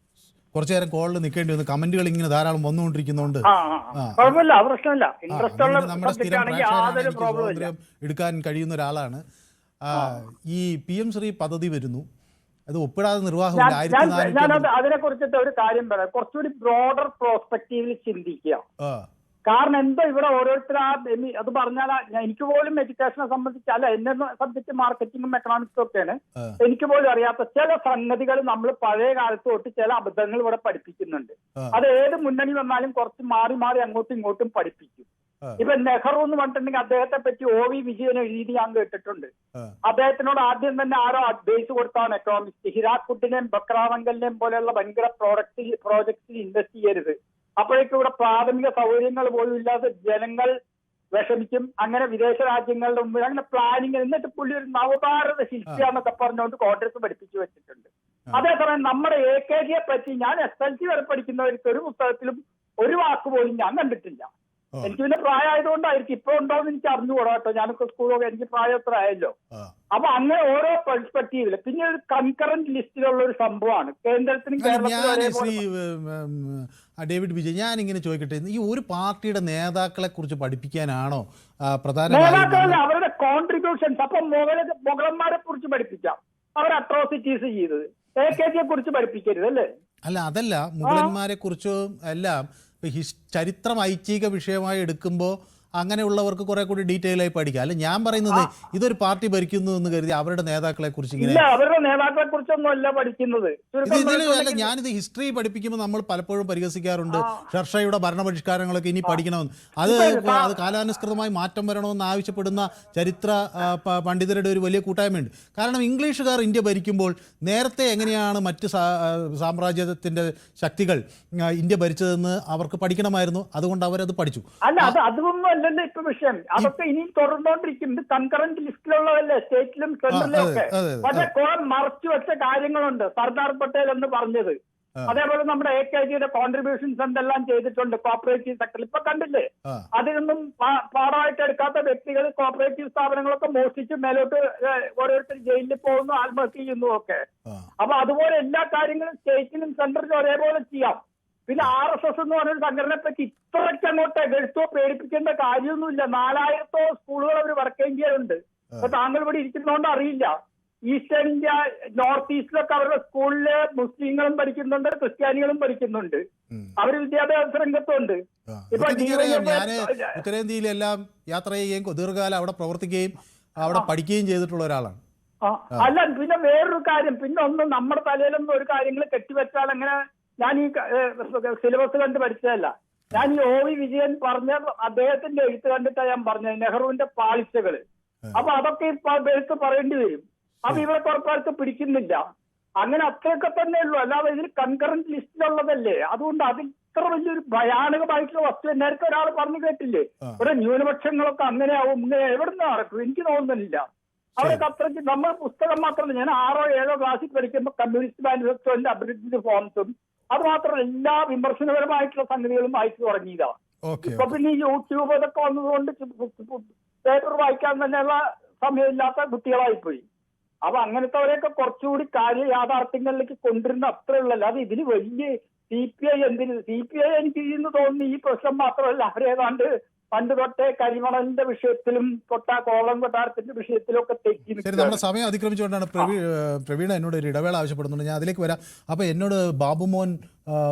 കുറച്ചു നേരം കോളിൽ നിൽക്കേണ്ടി വന്നു, കമന്റുകൾ ഇങ്ങനെ ധാരാളം വന്നുകൊണ്ടിരിക്കുന്നതുകൊണ്ട് കുഴപ്പമില്ല, പ്രശ്നമില്ല. ഇൻട്രസ്റ്റ് ഉള്ള നമ്മുടെ സ്ഥിരം യാതൊരു പ്രോബ്ലം എടുക്കാൻ കഴിയുന്ന ഒരാളാണ്. ഈ PM ശ്രീ പദ്ധതി വരുന്നു, അത് ഒപ്പിടാതെ നിർവാഹമില്ല. അതിനെ കുറിച്ചിട്ട് ഒരു കാര്യം പറയാം. കുറച്ചുകൂടി ബ്രോഡർ പ്രോസ്പെക്റ്റീവിൽ ചിന്തിക്കുക. കാരണം എന്തോ ഇവിടെ ഓരോരുത്തർ അത് പറഞ്ഞാൽ എനിക്ക് പോലും എഡ്യൂക്കേഷനെ സംബന്ധിച്ച്, അല്ല എന്നെ സംബന്ധിച്ച് മാർക്കറ്റിംഗും എക്കണോമിക്സും ഒക്കെയാണ്, എനിക്ക് പോലും അറിയാത്ത ചില സംഗതികൾ നമ്മൾ പഴയ കാലത്ത് തൊട്ട് ചില അബദ്ധങ്ങൾ ഇവിടെ പഠിപ്പിക്കുന്നുണ്ട്. അത് ഏത് മുന്നണി വന്നാലും കുറച്ച് മാറി മാറി അങ്ങോട്ടും ഇങ്ങോട്ടും പഠിപ്പിക്കും. ഇപ്പൊ നെഹ്റു എന്ന് പറഞ്ഞിട്ടുണ്ടെങ്കിൽ അദ്ദേഹത്തെ പറ്റി OV വിജയൻ എഴുതി ഞാൻ കേട്ടിട്ടുണ്ട്. അദ്ദേഹത്തിനോട് ആദ്യം തന്നെ ആരോ അഡ്വൈസ് കൊടുത്താണ് എക്കണോമിസ്റ്റ്, ഹിരാക്കുട്ടിനെയും ബക്രാവങ്കലിനെയും പോലെയുള്ള ഭയങ്കര പ്രോജക്ട്സിൽ ഇൻവെസ്റ്റ് ചെയ്യരുത്, അപ്പോഴേക്കും ഇവിടെ പ്രാഥമിക സൗകര്യങ്ങൾ പോലും ഇല്ലാതെ ജനങ്ങൾ വിഷമിക്കും, അങ്ങനെ വിദേശ രാജ്യങ്ങളുടെ മുമ്പിൽ അങ്ങനെ പ്ലാനിങ്. എന്നിട്ട് പുള്ളി ഒരു നവഭാരത ശില്പിയാന്നൊക്കെ പറഞ്ഞുകൊണ്ട് കോൺഗ്രസ് പഠിപ്പിച്ചു വെച്ചിട്ടുണ്ട്. അതേസമയം നമ്മുടെ AKG പറ്റി ഞാൻ SLC വരെ പഠിക്കുന്നവർക്ക് ഒരു പുസ്തകത്തിലും ഒരു വാക്ക് പോലും ഞാൻ കണ്ടിട്ടില്ല. എനിക്ക് പിന്നെ പ്രായമായതുകൊണ്ടായിരിക്കും, ഇപ്പൊ ഉണ്ടോന്ന് എനിക്ക് അറിഞ്ഞുകൂടാ കേട്ടോ, ഞാനൊക്കെ സ്കൂളൊക്കെ എനിക്ക് പ്രായം എത്ര ആയല്ലോ. അപ്പൊ അങ്ങനെ ഓരോ പെർസ്പെക്റ്റീവില് പിന്നെ ഒരു കൺകറന്റ് ലിസ്റ്റിലുള്ള ഒരു സംഭവമാണ് കേന്ദ്രത്തിനും കേരളത്തിലും. ഡേവിഡ് വിജയ്, ഞാൻ ഇങ്ങനെ ചോദിക്കട്ടെ, ഈ ഒരു പാർട്ടിയുടെ നേതാക്കളെ കുറിച്ച് പഠിപ്പിക്കാനാണോ പ്രധാന നേതാക്കളല്ല, അവരുടെ കോൺട്രിബ്യൂഷൻസ്. അപ്പൊ മുഗളന്മാരെ കുറിച്ച് പഠിപ്പിക്കാം, അവർ അട്രോസിറ്റീസ് ചെയ്തത്. AKG കുറിച്ച് പഠിപ്പിക്കരുത് അല്ലേ? അല്ല, അതല്ല, മുഗളന്മാരെ കുറിച്ചും എല്ലാം ചരിത്രം ഐച്ഛിക വിഷയമായി എടുക്കുമ്പോൾ അങ്ങനെയുള്ളവർക്ക് കുറെ കൂടി ഡീറ്റെയിൽ ആയി പഠിക്കാം. അല്ല, ഞാൻ പറയുന്നത് ഇതൊരു പാർട്ടി ഭരിക്കുന്നു എന്ന് കരുതി അവരുടെ നേതാക്കളെ കുറിച്ച് ഇങ്ങനെ അവരുടെ നേതാക്കളെ കുറിച്ചൊന്നും അല്ല പഠിക്കുന്നത്. അല്ല, ഞാനിത് ഹിസ്റ്ററി പഠിപ്പിക്കുമ്പോൾ നമ്മൾ പലപ്പോഴും പരിഹസിക്കാറുണ്ട്, ഷർഷയുടെ ഭരണപരിഷ്കാരങ്ങളൊക്കെ ഇനി പഠിക്കണമെന്ന്. അത് കാലാനുസൃതമായി മാറ്റം വരണമെന്ന് ആവശ്യപ്പെടുന്ന ചരിത്ര പണ്ഡിതരുടെ ഒരു വലിയ കൂട്ടായ്മയുണ്ട്. കാരണം ഇംഗ്ലീഷുകാർ ഇന്ത്യ ഭരിക്കുമ്പോൾ നേരത്തെ എങ്ങനെയാണ് മറ്റ് സാമ്രാജ്യത്തിന്റെ ശക്തികൾ ഇന്ത്യ ഭരിച്ചതെന്ന് അവർക്ക് പഠിക്കണമായിരുന്നു. അതുകൊണ്ട് അവരത് പഠിച്ചു. അതൊന്നും അല്ലല്ലോ ഇപ്പൊ വിഷയം. അതൊക്കെ ഇനിയും തുടർന്നുകൊണ്ടിരിക്കും. ഇത് കൺകറന്റ് ലിസ്റ്റിലുള്ളതല്ലേ, സ്റ്റേറ്റിലും സെൻട്രലിലും ഒക്കെ. പക്ഷെ കുറെ മറച്ചു വെച്ച കാര്യങ്ങളുണ്ട്. സർദാർ പട്ടേൽ എന്ന് പറഞ്ഞത്, അതേപോലെ നമ്മുടെ AKGയുടെ കോൺട്രിബ്യൂഷൻസ് എന്തെല്ലാം ചെയ്തിട്ടുണ്ട് കോപ്പറേറ്റീവ് സെക്ടറിൽ. ഇപ്പൊ കണ്ടില്ലേ, അതിനൊന്നും പാഠമായിട്ട് എടുക്കാത്ത വ്യക്തികൾ കോപ്പറേറ്റീവ് സ്ഥാപനങ്ങളൊക്കെ മോഷ്ടിച്ച് മേലോട്ട് ഓരോരുത്തർ ജയിലിൽ പോകുന്നു, ആത്മഹത്യ ചെയ്യുന്നു ഒക്കെ. അപ്പൊ അതുപോലെ എല്ലാ കാര്യങ്ങളും സ്റ്റേറ്റിലും സെൻട്രലിലും ഒരേപോലെ ചെയ്യാം. പിന്നെ RSS എന്ന് പറഞ്ഞൊരു സംഘടനയെ പറ്റി ഇത്രയ്ക്ക് അങ്ങോട്ട് എടുത്തോ പേടിപ്പിക്കേണ്ട കാര്യമൊന്നുമില്ല. 4000 സ്കൂളുകൾ അവർ വർക്ക് ചെയ്യുന്നുണ്ട്. അപ്പൊ താങ്കൾ ഇവിടെ ഇരിക്കുന്നതുകൊണ്ട് അറിയില്ല, ഈസ്റ്റേൺ ഇന്ത്യ, നോർത്ത് ഈസ്റ്റിലൊക്കെ അവരുടെ സ്കൂളില് മുസ്ലിങ്ങളും പഠിക്കുന്നുണ്ട്, ക്രിസ്ത്യാനികളും പഠിക്കുന്നുണ്ട്. അവര് വിദ്യാഭ്യാസ രംഗത്തുണ്ട്. ഇപ്പൊ ഞാൻ ഉത്തരേന്ത്യയിലെല്ലാം യാത്ര ചെയ്യുകയും ദീർഘകാലം അവിടെ പ്രവർത്തിക്കുകയും അവിടെ പഠിക്കുകയും ചെയ്തിട്ടുള്ള ഒരാളാണ്. അല്ല, പിന്നെ വേറൊരു കാര്യം, പിന്നെ ഒന്നും നമ്മുടെ തലയിലൊന്നും ഒരു കാര്യങ്ങൾ കെട്ടിവെച്ചാൽ അങ്ങനെ. ഞാൻ ഈ സിലബസ് കണ്ട് പഠിച്ചതല്ല, ഞാൻ ഈ OV വിജയൻ പറഞ്ഞ അദ്ദേഹത്തിന്റെ എഴുത്ത് കണ്ടിട്ടാണ് ഞാൻ പറഞ്ഞത്, നെഹ്റുവിന്റെ പാളിച്ചകള്. അപ്പൊ അതൊക്കെ എടുത്ത് പറയേണ്ടി വരും. അപ്പൊ ഇവിടെ കുറപ്പാർക്ക് പിടിക്കുന്നില്ല. അങ്ങനെ അത്രയൊക്കെ തന്നെ ഉള്ളൂ. അല്ലാതെ ഇതിൽ കൺകറന്റ് ലിസ്റ്റിലുള്ളതല്ലേ. അതുകൊണ്ട് അതിൽ ഇത്ര വലിയൊരു ഭയാനകമായിട്ടുള്ള വസ്തു നേരത്തെ ഒരാൾ പറഞ്ഞു കേട്ടില്ലേ, ഇവിടെ ന്യൂനപക്ഷങ്ങളൊക്കെ അങ്ങനെയാവും ഇങ്ങനെ. എവിടുന്ന് നടക്കും എനിക്ക് തോന്നുന്നില്ല. അവരൊക്കെ അത്രയ്ക്ക് നമ്മൾ പുസ്തകം മാത്രമല്ല, ഞാൻ 6ഓ 7ഓ ക്ലാസ്സിൽ പഠിക്കുമ്പോൾ കമ്മ്യൂണിസ്റ്റ് മാനിഫെസ്റ്റോന്റെ അബ്രിഡ്ജ്ഡ് ഫോംസും അത് മാത്രമല്ല എല്ലാ വിമർശനപരമായിട്ടുള്ള സംഗതികളും വായിച്ചു തുടങ്ങിയതാണ്. ഇപ്പൊ പിന്നെ ഈ യൂട്യൂബ് ഇതൊക്കെ വന്നതുകൊണ്ട് പേപ്പർ വായിക്കാൻ തന്നെയുള്ള സമയമില്ലാത്ത കുട്ടികളായിപ്പോയി. അപ്പൊ അങ്ങനത്തെവരെയൊക്കെ കുറച്ചുകൂടി യാഥാർത്ഥ്യങ്ങളിലേക്ക് കൊണ്ടുവരുന്ന അത്രേ ഉള്ളല്ലോ. അത് ഇതിന് വലിയ CPI എന്തിന്, CPI എനിക്ക് ഇന്ന് തോന്നുന്നു ഈ പ്രശ്നം മാത്രമല്ല, അവരേതാണ്ട് പണ്ട് തൊട്ടേ കരിമണലിന്റെ വിഷയത്തിലും കോളം കൊട്ടാരത്തിന്റെ വിഷയത്തിലും ഒക്കെ തെറ്റി. ശരി, നമ്മുടെ സമയം അതിക്രമിച്ചുകൊണ്ടാണ് പ്രവീണ എന്നോട് ഒരു ഇടവേള ആവശ്യപ്പെടുന്നുണ്ട്. ഞാൻ അതിലേക്ക് വരാം. അപ്പോൾ എന്നോട് ബാബുമോൻ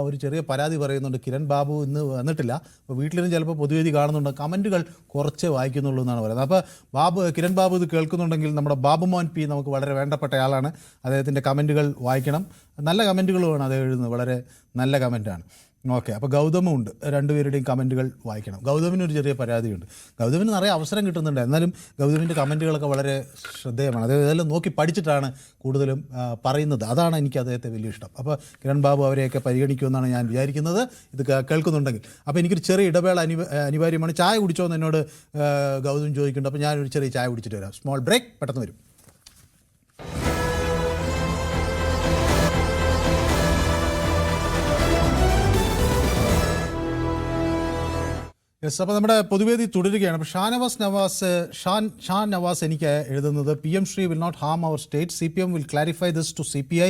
ഒരു ചെറിയ പരാതി പറയുന്നുണ്ട്, കിരൺ ബാബു ഇന്ന് വന്നിട്ടില്ല. അപ്പോൾ വീട്ടിലും ചിലപ്പോൾ പൊതുവേദി കാണുന്നുണ്ട്, കമൻറ്റുകൾ കുറച്ചേ വായിക്കുന്നുള്ളൂ എന്നാണ് പറയുന്നത്. അപ്പോൾ കിരൺ ബാബു ഇത് കേൾക്കുന്നുണ്ടെങ്കിൽ നമ്മുടെ ബാബുമോൻ P നമുക്ക് വളരെ വേണ്ടപ്പെട്ട ആളാണ്. അദ്ദേഹത്തിൻ്റെ കമൻറ്റുകൾ വായിക്കണം. നല്ല കമൻറ്റുകളുമാണ് അത് എഴുതുന്നത്, വളരെ നല്ല കമൻറ്റാണ്. ഓക്കെ, അപ്പോൾ ഗൗതമും ഉണ്ട്. രണ്ടുപേരുടെയും കമൻറ്റുകൾ വായിക്കണം. ഗൗതമിന് ഒരു ചെറിയ പരാതിയുണ്ട്. ഗൗതമിന് നിറയെ അവസരം കിട്ടുന്നുണ്ട്, എന്നാലും ഗൗതമിൻ്റെ കമൻറ്റുകളൊക്കെ വളരെ ശ്രദ്ധേയമാണ്. അത് ഇതെല്ലാം നോക്കി പഠിച്ചിട്ടാണ് കൂടുതലും പറയുന്നത്. അതാണ് എനിക്ക് അദ്ദേഹത്തെ വലിയ ഇഷ്ടം. അപ്പോൾ കിരൺ ബാബു അവരെയൊക്കെ പരിഗണിക്കുമെന്നാണ് ഞാൻ വിചാരിക്കുന്നത്, ഇത് കേൾക്കുന്നുണ്ടെങ്കിൽ. അപ്പോൾ എനിക്കൊരു ചെറിയ ഇടവേള അനിവാര്യമാണ്. ചായ കുടിച്ചോ എന്ന് എന്നോട് ഗൗതം ചോദിക്കുന്നുണ്ട്. അപ്പോൾ ഞാനൊരു ചെറിയ ചായ കുടിച്ചിട്ട് വരാം. സ്മോൾ ബ്രേക്ക്, പെട്ടെന്ന് വരും. യെസ്, അപ്പോൾ നമ്മുടെ പൊതുവേദി തുടരുകയാണ്. അപ്പോൾ ഷാൻ നവാസ് എനിക്ക് എഴുതുന്നത്, PM Shri will not harm our state. CPM will clarify this to CPI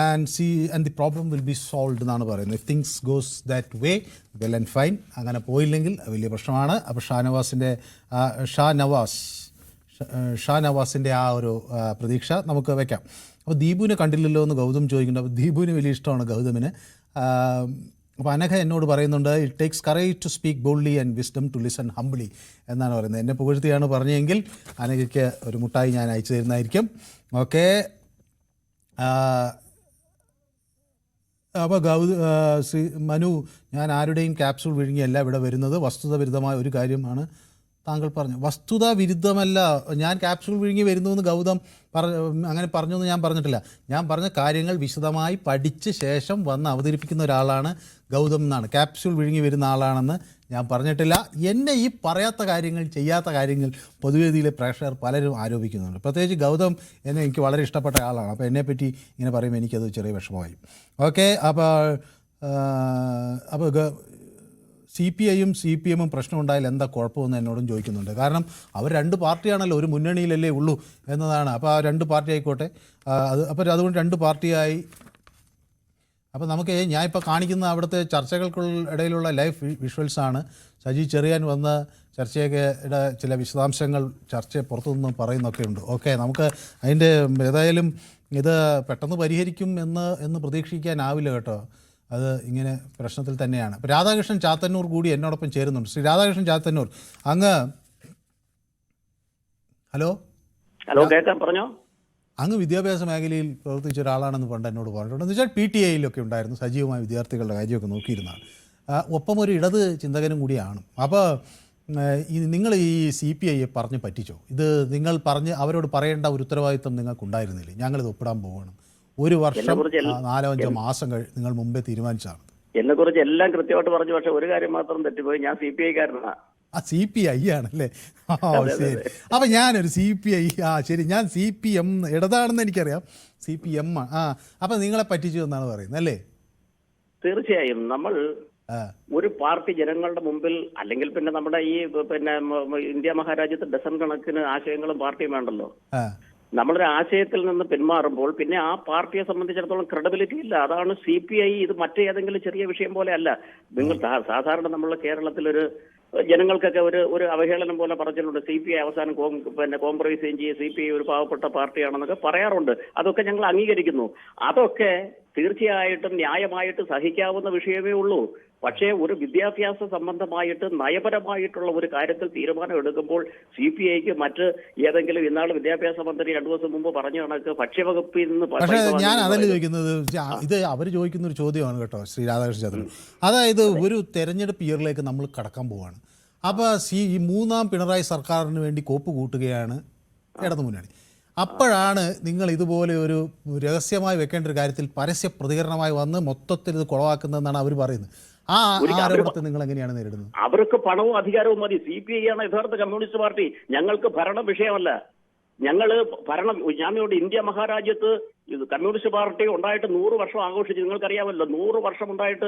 and the problem will be solved എന്നാണ് പറയുന്നത്. If things goes that way, well and fine. അങ്ങനെ പോയില്ലെങ്കിൽ വലിയ പ്രശ്നമാണ്. അപ്പോൾ ഷാ നവാസിൻ്റെ ആ ഒരു പ്രതീക്ഷ നമുക്ക് വയ്ക്കാം. അപ്പോൾ ദീപുവിനെ കണ്ടില്ലല്ലോ എന്ന് ഗൗതം ചോദിക്കുന്നുണ്ട്. അപ്പോൾ ദീപുവിന് വലിയ ഇഷ്ടമാണ് ഗൗതമിന്. അപ്പോൾ അനഘ എന്നോട് പറയുന്നുണ്ട്, it takes courage to speak boldly and wisdom to listen humbly എന്നാണ് പറയുന്നത്. എന്നെ പുകഴ്ത്തിയാണ് പറഞ്ഞെങ്കിൽ അനഘയ്ക്ക് ഒരു മുട്ടായി ഞാൻ അയച്ചു തരുന്നതായിരിക്കും. ഓക്കെ, അപ്പോൾ മനു, ഞാൻ ആരുടെയും ക്യാപ്സൂൾ വിഴുങ്ങിയല്ല ഇവിടെ വരുന്നത്. വസ്തുതാവിരുദ്ധമായ ഒരു കാര്യമാണ് താങ്കൾ പറഞ്ഞു. വസ്തുതാ വിരുദ്ധമല്ല, ഞാൻ ക്യാപ്സൂൾ വിഴുങ്ങി വരുന്നു എന്ന് ഗൗതം അങ്ങനെ പറഞ്ഞു എന്ന് ഞാൻ പറഞ്ഞിട്ടില്ല. ഞാൻ പറഞ്ഞ കാര്യങ്ങൾ വിശദമായി പഠിച്ച ശേഷം വന്ന് അവതരിപ്പിക്കുന്ന ഒരാളാണ് ഗൗതം എന്നാണ്. ക്യാപ്സൂൾ വിഴുങ്ങി വരുന്ന ആളാണെന്ന് ഞാൻ പറഞ്ഞിട്ടില്ല. എന്നെ ഈ പറയാത്ത കാര്യങ്ങൾ, ചെയ്യാത്ത കാര്യങ്ങൾ പൊതുവേദിയിലെ പ്രേക്ഷകർ പലരും ആരോപിക്കുന്നുണ്ട്. പ്രത്യേകിച്ച് ഗൗതം എനിക്ക് വളരെ ഇഷ്ടപ്പെട്ട ആളാണ്. അപ്പോൾ എന്നെപ്പറ്റി ഇങ്ങനെ പറയുമ്പോൾ എനിക്കത് ചെറിയ വിഷമമായി. ഓക്കെ, അപ്പോൾ CPIയും CPMും പ്രശ്നമുണ്ടായാൽ എന്താ കുഴപ്പമെന്ന് എന്നോടും ചോദിക്കുന്നുണ്ട്. കാരണം അവർ രണ്ട് പാർട്ടിയാണല്ലോ, ഒരു മുന്നണിയിലല്ലേ ഉള്ളൂ എന്നതാണ്. അപ്പോൾ ആ രണ്ട് പാർട്ടി ആയിക്കോട്ടെ, അതുകൊണ്ട് രണ്ട് പാർട്ടിയായി. അപ്പോൾ നമുക്ക് ഞാൻ ഇപ്പോൾ കാണിക്കുന്ന അവിടുത്തെ ചർച്ചകൾക്കിടയിലുള്ള ലൈവ് വിഷ്വൽസാണ്. സജി ചെറിയാൻ വന്ന് ചർച്ചയൊക്കെ ചില വിശദാംശങ്ങൾ ചർച്ച പുറത്തുനിന്ന് പറയുന്നൊക്കെ ഉണ്ട്. ഓക്കെ, നമുക്ക് അതിൻ്റെ ഏതായാലും ഇത് പെട്ടെന്ന് പരിഹരിക്കും എന്ന് പ്രതീക്ഷിക്കാനാവില്ല കേട്ടോ. അത് ഇങ്ങനെ പ്രശ്നത്തിൽ തന്നെയാണ്. ഇപ്പോൾ രാധാകൃഷ്ണൻ ചാത്തന്നൂർ കൂടി എന്നോടൊപ്പം ചേരുന്നുണ്ട്. ശ്രീ രാധാകൃഷ്ണൻ ചാത്തന്നൂർ, ഹലോ കേൾക്കാം, പറഞ്ഞോ. അങ്ങ് വിദ്യാഭ്യാസ മേഖലയിൽ പ്രവർത്തിച്ച ഒരാളാണെന്ന് പണ്ട് എന്നോട് പറഞ്ഞിട്ടുണ്ട്. എന്ന് വെച്ചാൽ PTIയിലൊക്കെ ഉണ്ടായിരുന്നു, സജീവമായ വിദ്യാർത്ഥികളുടെ കാര്യമൊക്കെ നോക്കിയിരുന്നതാണ്. ഒപ്പം ഒരു ഇടത് ചിന്തകനും കൂടിയാണ്. അപ്പോൾ നിങ്ങൾ ഈ CPIയെ പറഞ്ഞ് പറ്റിച്ചോ? ഇത് നിങ്ങൾ അവരോട് പറയേണ്ട ഒരു ഉത്തരവാദിത്വം നിങ്ങൾക്കുണ്ടായിരുന്നില്ലേ? ഞങ്ങളിത് ഒപ്പിടാൻ പോവുകയാണ്, 1 വർഷം 4-5 മാസം നിങ്ങൾ മുമ്പേ തീരുമാനിച്ചാണ്. എന്നെ കുറിച്ച് എല്ലാം കൃത്യമായിട്ട് പറഞ്ഞു. പക്ഷെ ഒരു കാര്യം മാത്രം തെറ്റിപ്പോയി, ഞാൻ CPIക്കാരനാണ്. CPI ആണല്ലേ? ശരി. അപ്പം ഞാനൊരു CPI, ശരി, ഞാൻ CPM ഇടതാണെന്ന് എനിക്കറിയാം. CPM അപ്പം നിങ്ങളെ പറ്റിച്ചു എന്നാണ് പറയുന്നത് അല്ലേ? തീർച്ചയായും നമ്മൾ ഒരു പാർട്ടി ജനങ്ങളുടെ മുമ്പിൽ, അല്ലെങ്കിൽ പിന്നെ നമ്മുടെ ഈ ഇന്ത്യ മഹാരാജ്യത്ത് ഡസൻ കണക്കിന് ആശയങ്ങളും പാർട്ടിയും വേണ്ടല്ലോ. നമ്മളൊരു ആശയത്തിൽ നിന്ന് പിന്മാറുമ്പോൾ പിന്നെ ആ പാർട്ടിയെ സംബന്ധിച്ചിടത്തോളം ക്രെഡിബിലിറ്റി ഇല്ല. അതാണ് CPI. ഇത് മറ്റേതെങ്കിലും ചെറിയ വിഷയം പോലെ അല്ല. നിങ്ങൾ സാധാരണ നമ്മൾ കേരളത്തിലൊരു ജനങ്ങൾക്കൊക്കെ ഒരു അവഹേളനം പോലെ പറഞ്ഞിട്ടുണ്ട്. CPI അവസാനം കോംപ്രമൈസ് ചെയ്യും, CPI ഒരു പാവപ്പെട്ട പാർട്ടിയാണെന്നൊക്കെ പറയാറുണ്ട്. അതൊക്കെ ഞങ്ങൾ അംഗീകരിക്കുന്നു. അതൊക്കെ തീർച്ചയായിട്ടും ന്യായമായിട്ട് സഹിക്കാവുന്ന വിഷയമേ ഉള്ളൂ. പക്ഷേ ഒരു വിദ്യാഭ്യാസ സംബന്ധമായിട്ട് നയപരമായിട്ടുള്ള ഒരു കാര്യത്തിൽ തീരുമാനം എടുക്കുമ്പോൾ CPIക്ക് മറ്റ് ഏതെങ്കിലും, ഇന്നാൾ വിദ്യാഭ്യാസ മന്ത്രി 2 ദിവസം മുമ്പ് പറഞ്ഞ കണക്ക് ഭക്ഷ്യവകുപ്പിൽ നിന്ന്. ഞാൻ അതല്ല ചോദിക്കുന്നത്, ഇത് അവർ ചോദിക്കുന്ന ഒരു ചോദ്യമാണ് കേട്ടോ ശ്രീ രാധാകൃഷ്ണൻ. അതായത് ഒരു തെരഞ്ഞെടുപ്പ് ഇയറിലേക്ക് നമ്മൾ കടക്കാൻ പോവുകയാണ്. അപ്പോൾ ഈ 3ാം പിണറായി സർക്കാരിന് വേണ്ടി കോപ്പ് കൂട്ടുകയാണ് ഇടതു മുന്നണി. അപ്പോഴാണ് നിങ്ങൾ ഇതുപോലെ ഒരു രഹസ്യമായി വെക്കേണ്ട ഒരു കാര്യത്തിൽ പരസ്യ പ്രതികരണമായി വന്ന് മൊത്തത്തിൽ ഇത് കുളവാക്കുന്നതെന്നാണ് അവർ പറയുന്നത്. ആ ആരോപണത്തെ നിങ്ങൾ എങ്ങനെയാണ് നേരിടുന്നത്? അവർക്ക് പണവും അധികാരവും മതി. CPI ആണ് യഥാർത്ഥ കമ്മ്യൂണിസ്റ്റ് പാർട്ടി. ഞങ്ങൾക്ക് ഭരണം വിഷയമല്ല. ഞാനിവിടെ ഇന്ത്യ മഹാരാജ്യത്ത് കമ്മ്യൂണിസ്റ്റ് പാർട്ടി ഉണ്ടായിട്ട് 100 വർഷം ആഘോഷിച്ചു. നിങ്ങൾക്കറിയാമല്ലോ, 100 വർഷം ഉണ്ടായിട്ട്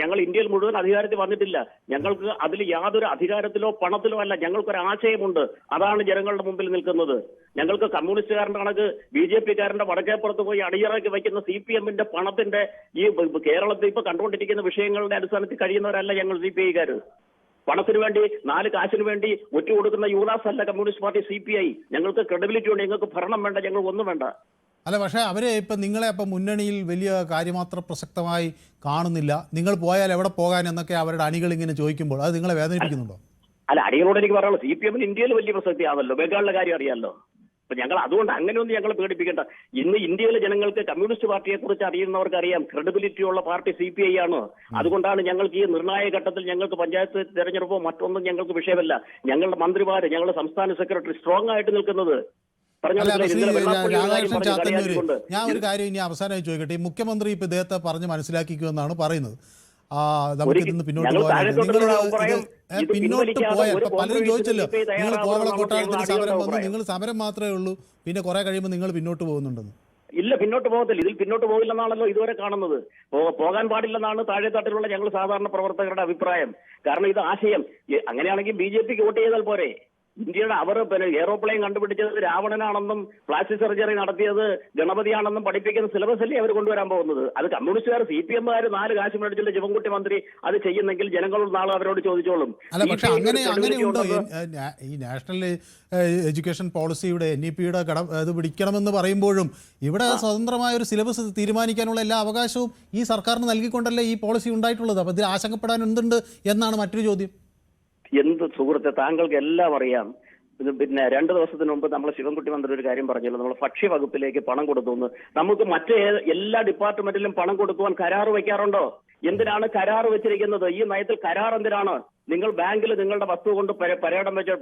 ഞങ്ങൾ ഇന്ത്യയിൽ മുഴുവൻ അധികാരത്തിൽ വന്നിട്ടില്ല. ഞങ്ങൾക്ക് അതിൽ യാതൊരു അധികാരത്തിലോ പണത്തിലോ അല്ല. ഞങ്ങൾക്കൊരു ആശയമുണ്ട്, അതാണ് ജനങ്ങളുടെ മുമ്പിൽ നിൽക്കുന്നത്. ഞങ്ങൾക്ക് കമ്മ്യൂണിസ്റ്റുകാരന്റെ കണക്ക് BJPക്കാരന്റെ വടക്കേപ്പുറത്ത് പോയി അടിയറക്കി വയ്ക്കുന്ന CPMന്റെ പണത്തിന്റെ ഈ കേരളത്തിൽ ഇപ്പൊ കണ്ടുകൊണ്ടിരിക്കുന്ന വിഷയങ്ങളുടെ അടിസ്ഥാനത്തിൽ കഴിയുന്നവരല്ല ഞങ്ങൾ CPIക്കാർ. പണത്തിന് വേണ്ടി 4 കാശിന് വേണ്ടി ഒറ്റ കൊടുക്കുന്ന യൂദാസ് അല്ല കമ്മ്യൂണിസ്റ്റ് പാർട്ടി CPI. ഞങ്ങൾക്ക് ക്രെഡിബിലിറ്റി ഉണ്ട്. ഞങ്ങൾക്ക് ഭരണം വേണ്ട, ഞങ്ങൾ ഒന്നും വേണ്ട. അല്ല, പക്ഷേ അവരെ ഇപ്പം നിങ്ങളെ മുന്നണിയിൽ വലിയ കാര്യമാത്ര പ്രസക്തമായി കാണുന്നില്ല. നിങ്ങൾ പോയാൽ എവിടെ പോകാൻ എന്നൊക്കെ അവരുടെ അണികൾ ഇങ്ങനെ ചോദിക്കുമ്പോൾ അത് നിങ്ങളെ വേദനിപ്പിക്കുന്നുണ്ടോ? അല്ല, അണികളോട് എനിക്ക് പറയാനുള്ളൂ, CPMന് ഇന്ത്യയിൽ വലിയ പ്രസക്തിയാണല്ലോ. ബംഗാളിലെ കാര്യം അറിയാമല്ലോ. അപ്പൊ ഞങ്ങൾ അതുകൊണ്ട് അങ്ങനെയൊന്നും ഞങ്ങൾ പേടിപ്പിക്കേണ്ട. ഇന്ന് ഇന്ത്യയിലെ ജനങ്ങൾക്ക് കമ്മ്യൂണിസ്റ്റ് പാർട്ടിയെ കുറിച്ച് അറിയുന്നവർക്ക് അറിയാം, ക്രെഡിബിലിറ്റി ഉള്ള പാർട്ടി CPI ആണ്. അതുകൊണ്ടാണ് ഞങ്ങൾക്ക് ഈ നിർണായക ഘട്ടത്തിൽ ഞങ്ങൾക്ക് പഞ്ചായത്ത് തെരഞ്ഞെടുപ്പോ മറ്റൊന്നും ഞങ്ങൾക്ക് വിഷയമല്ല. ഞങ്ങളുടെ മന്ത്രിമാര്, ഞങ്ങളുടെ സംസ്ഥാന സെക്രട്ടറി സ്ട്രോങ് ആയിട്ട് നിൽക്കുന്നത്. രാധാകൃഷ്ണൻ ചാത്തന്നൂര്, ഞാൻ ഒരു കാര്യം ഇനി അവസാനമായി ചോദിക്കട്ടെ. ഈ മുഖ്യമന്ത്രി ഇപ്പൊ ഇദ്ദേഹത്തെ പറഞ്ഞ് മനസ്സിലാക്കിക്കുമെന്നാണ് പറയുന്നത്. നമുക്കിന്ന് പിന്നോട്ട് പോകാൻ പിന്നോട്ട് പോയാൽ പലരും ചോദിച്ചല്ലോ, നിങ്ങൾ കോവള കൊട്ടാരത്തിന് സമരം വന്നു, നിങ്ങൾ സമരം മാത്രമേ ഉള്ളൂ, പിന്നെ കുറെ കഴിയുമ്പോൾ നിങ്ങൾ പിന്നോട്ട് പോകുന്നുണ്ടെന്ന്. ഇല്ല, പിന്നോട്ട് പോകത്തില്ല. ഇതിൽ പിന്നോട്ട് പോകില്ലെന്നാണല്ലോ ഇതുവരെ കാണുന്നത്. പോകാൻ പാടില്ലെന്നാണ് താഴെത്തട്ടിലുള്ള ഞങ്ങൾ സാധാരണ പ്രവർത്തകരുടെ അഭിപ്രായം. കാരണം ഇത് ആശയം അങ്ങനെയാണെങ്കിൽ BJPക്ക് വോട്ട് ചെയ്താൽ പോരെ. ഇന്ത്യയുടെ അവർ എയ്റോപ്ലെയിൻ കണ്ടുപിടിച്ചത് രാവണനാണെന്നും പ്ലാസ്റ്റിക് സർജറി നടത്തിയത് ഗണപതിയാണെന്നും പഠിപ്പിക്കുന്ന സിലബസ് അല്ലേ അവർ കൊണ്ടുവരാൻ പോകുന്നത്. അത് കമ്മ്യൂണിസ്റ്റുകാർ CPM-കാർ 4 കാശ് മേടിച്ചുള്ള ശിവൻകുട്ടി മന്ത്രി അത് ചെയ്യുന്നെങ്കിൽ ജനങ്ങളോട് നാളെ അവരോട് ചോദിച്ചോളും. അല്ല, പക്ഷെ അങ്ങനെയുണ്ടോ? ഈ നാഷണൽ എഡ്യൂക്കേഷൻ പോളിസിയുടെ NEP-യുടെ ഇത് പിടിക്കണമെന്ന് പറയുമ്പോഴും ഇവിടെ സ്വതന്ത്രമായ ഒരു സിലബസ് തീരുമാനിക്കാനുള്ള എല്ലാ അവകാശവും ഈ സർക്കാരിന് നൽകിക്കൊണ്ടല്ലേ ഈ പോളിസി ഉണ്ടായിട്ടുള്ളത്. അപ്പോൾ ഇതിൽ ആശങ്കപ്പെടാൻ എന്തുണ്ട് എന്നാണ് മറ്റൊരു ചോദ്യം. എന്ത് സുഹൃത്തെ, താങ്കൾക്ക് എല്ലാം അറിയാം. പിന്നെ 2 ദിവസത്തിന് മുമ്പ് നമ്മൾ ശിവൻകുട്ടി മന്ത്രി ഒരു കാര്യം പറഞ്ഞല്ലോ, നമ്മൾ ഭക്ഷ്യ വകുപ്പിലേക്ക് പണം കൊടുത്തു. നമുക്ക് മറ്റേ എല്ലാ ഡിപ്പാർട്ട്മെന്റിലും പണം കൊടുക്കുവാൻ കരാർ വയ്ക്കാറുണ്ടോ? എന്തിനാണ് കരാർ വെച്ചിരിക്കുന്നത്? ഈ നയത്തിൽ കരാർ എന്തിനാണ്? നിങ്ങൾ ബാങ്കിൽ നിങ്ങളുടെ വസ്തു കൊണ്ട് പരേഡം വെച്ച്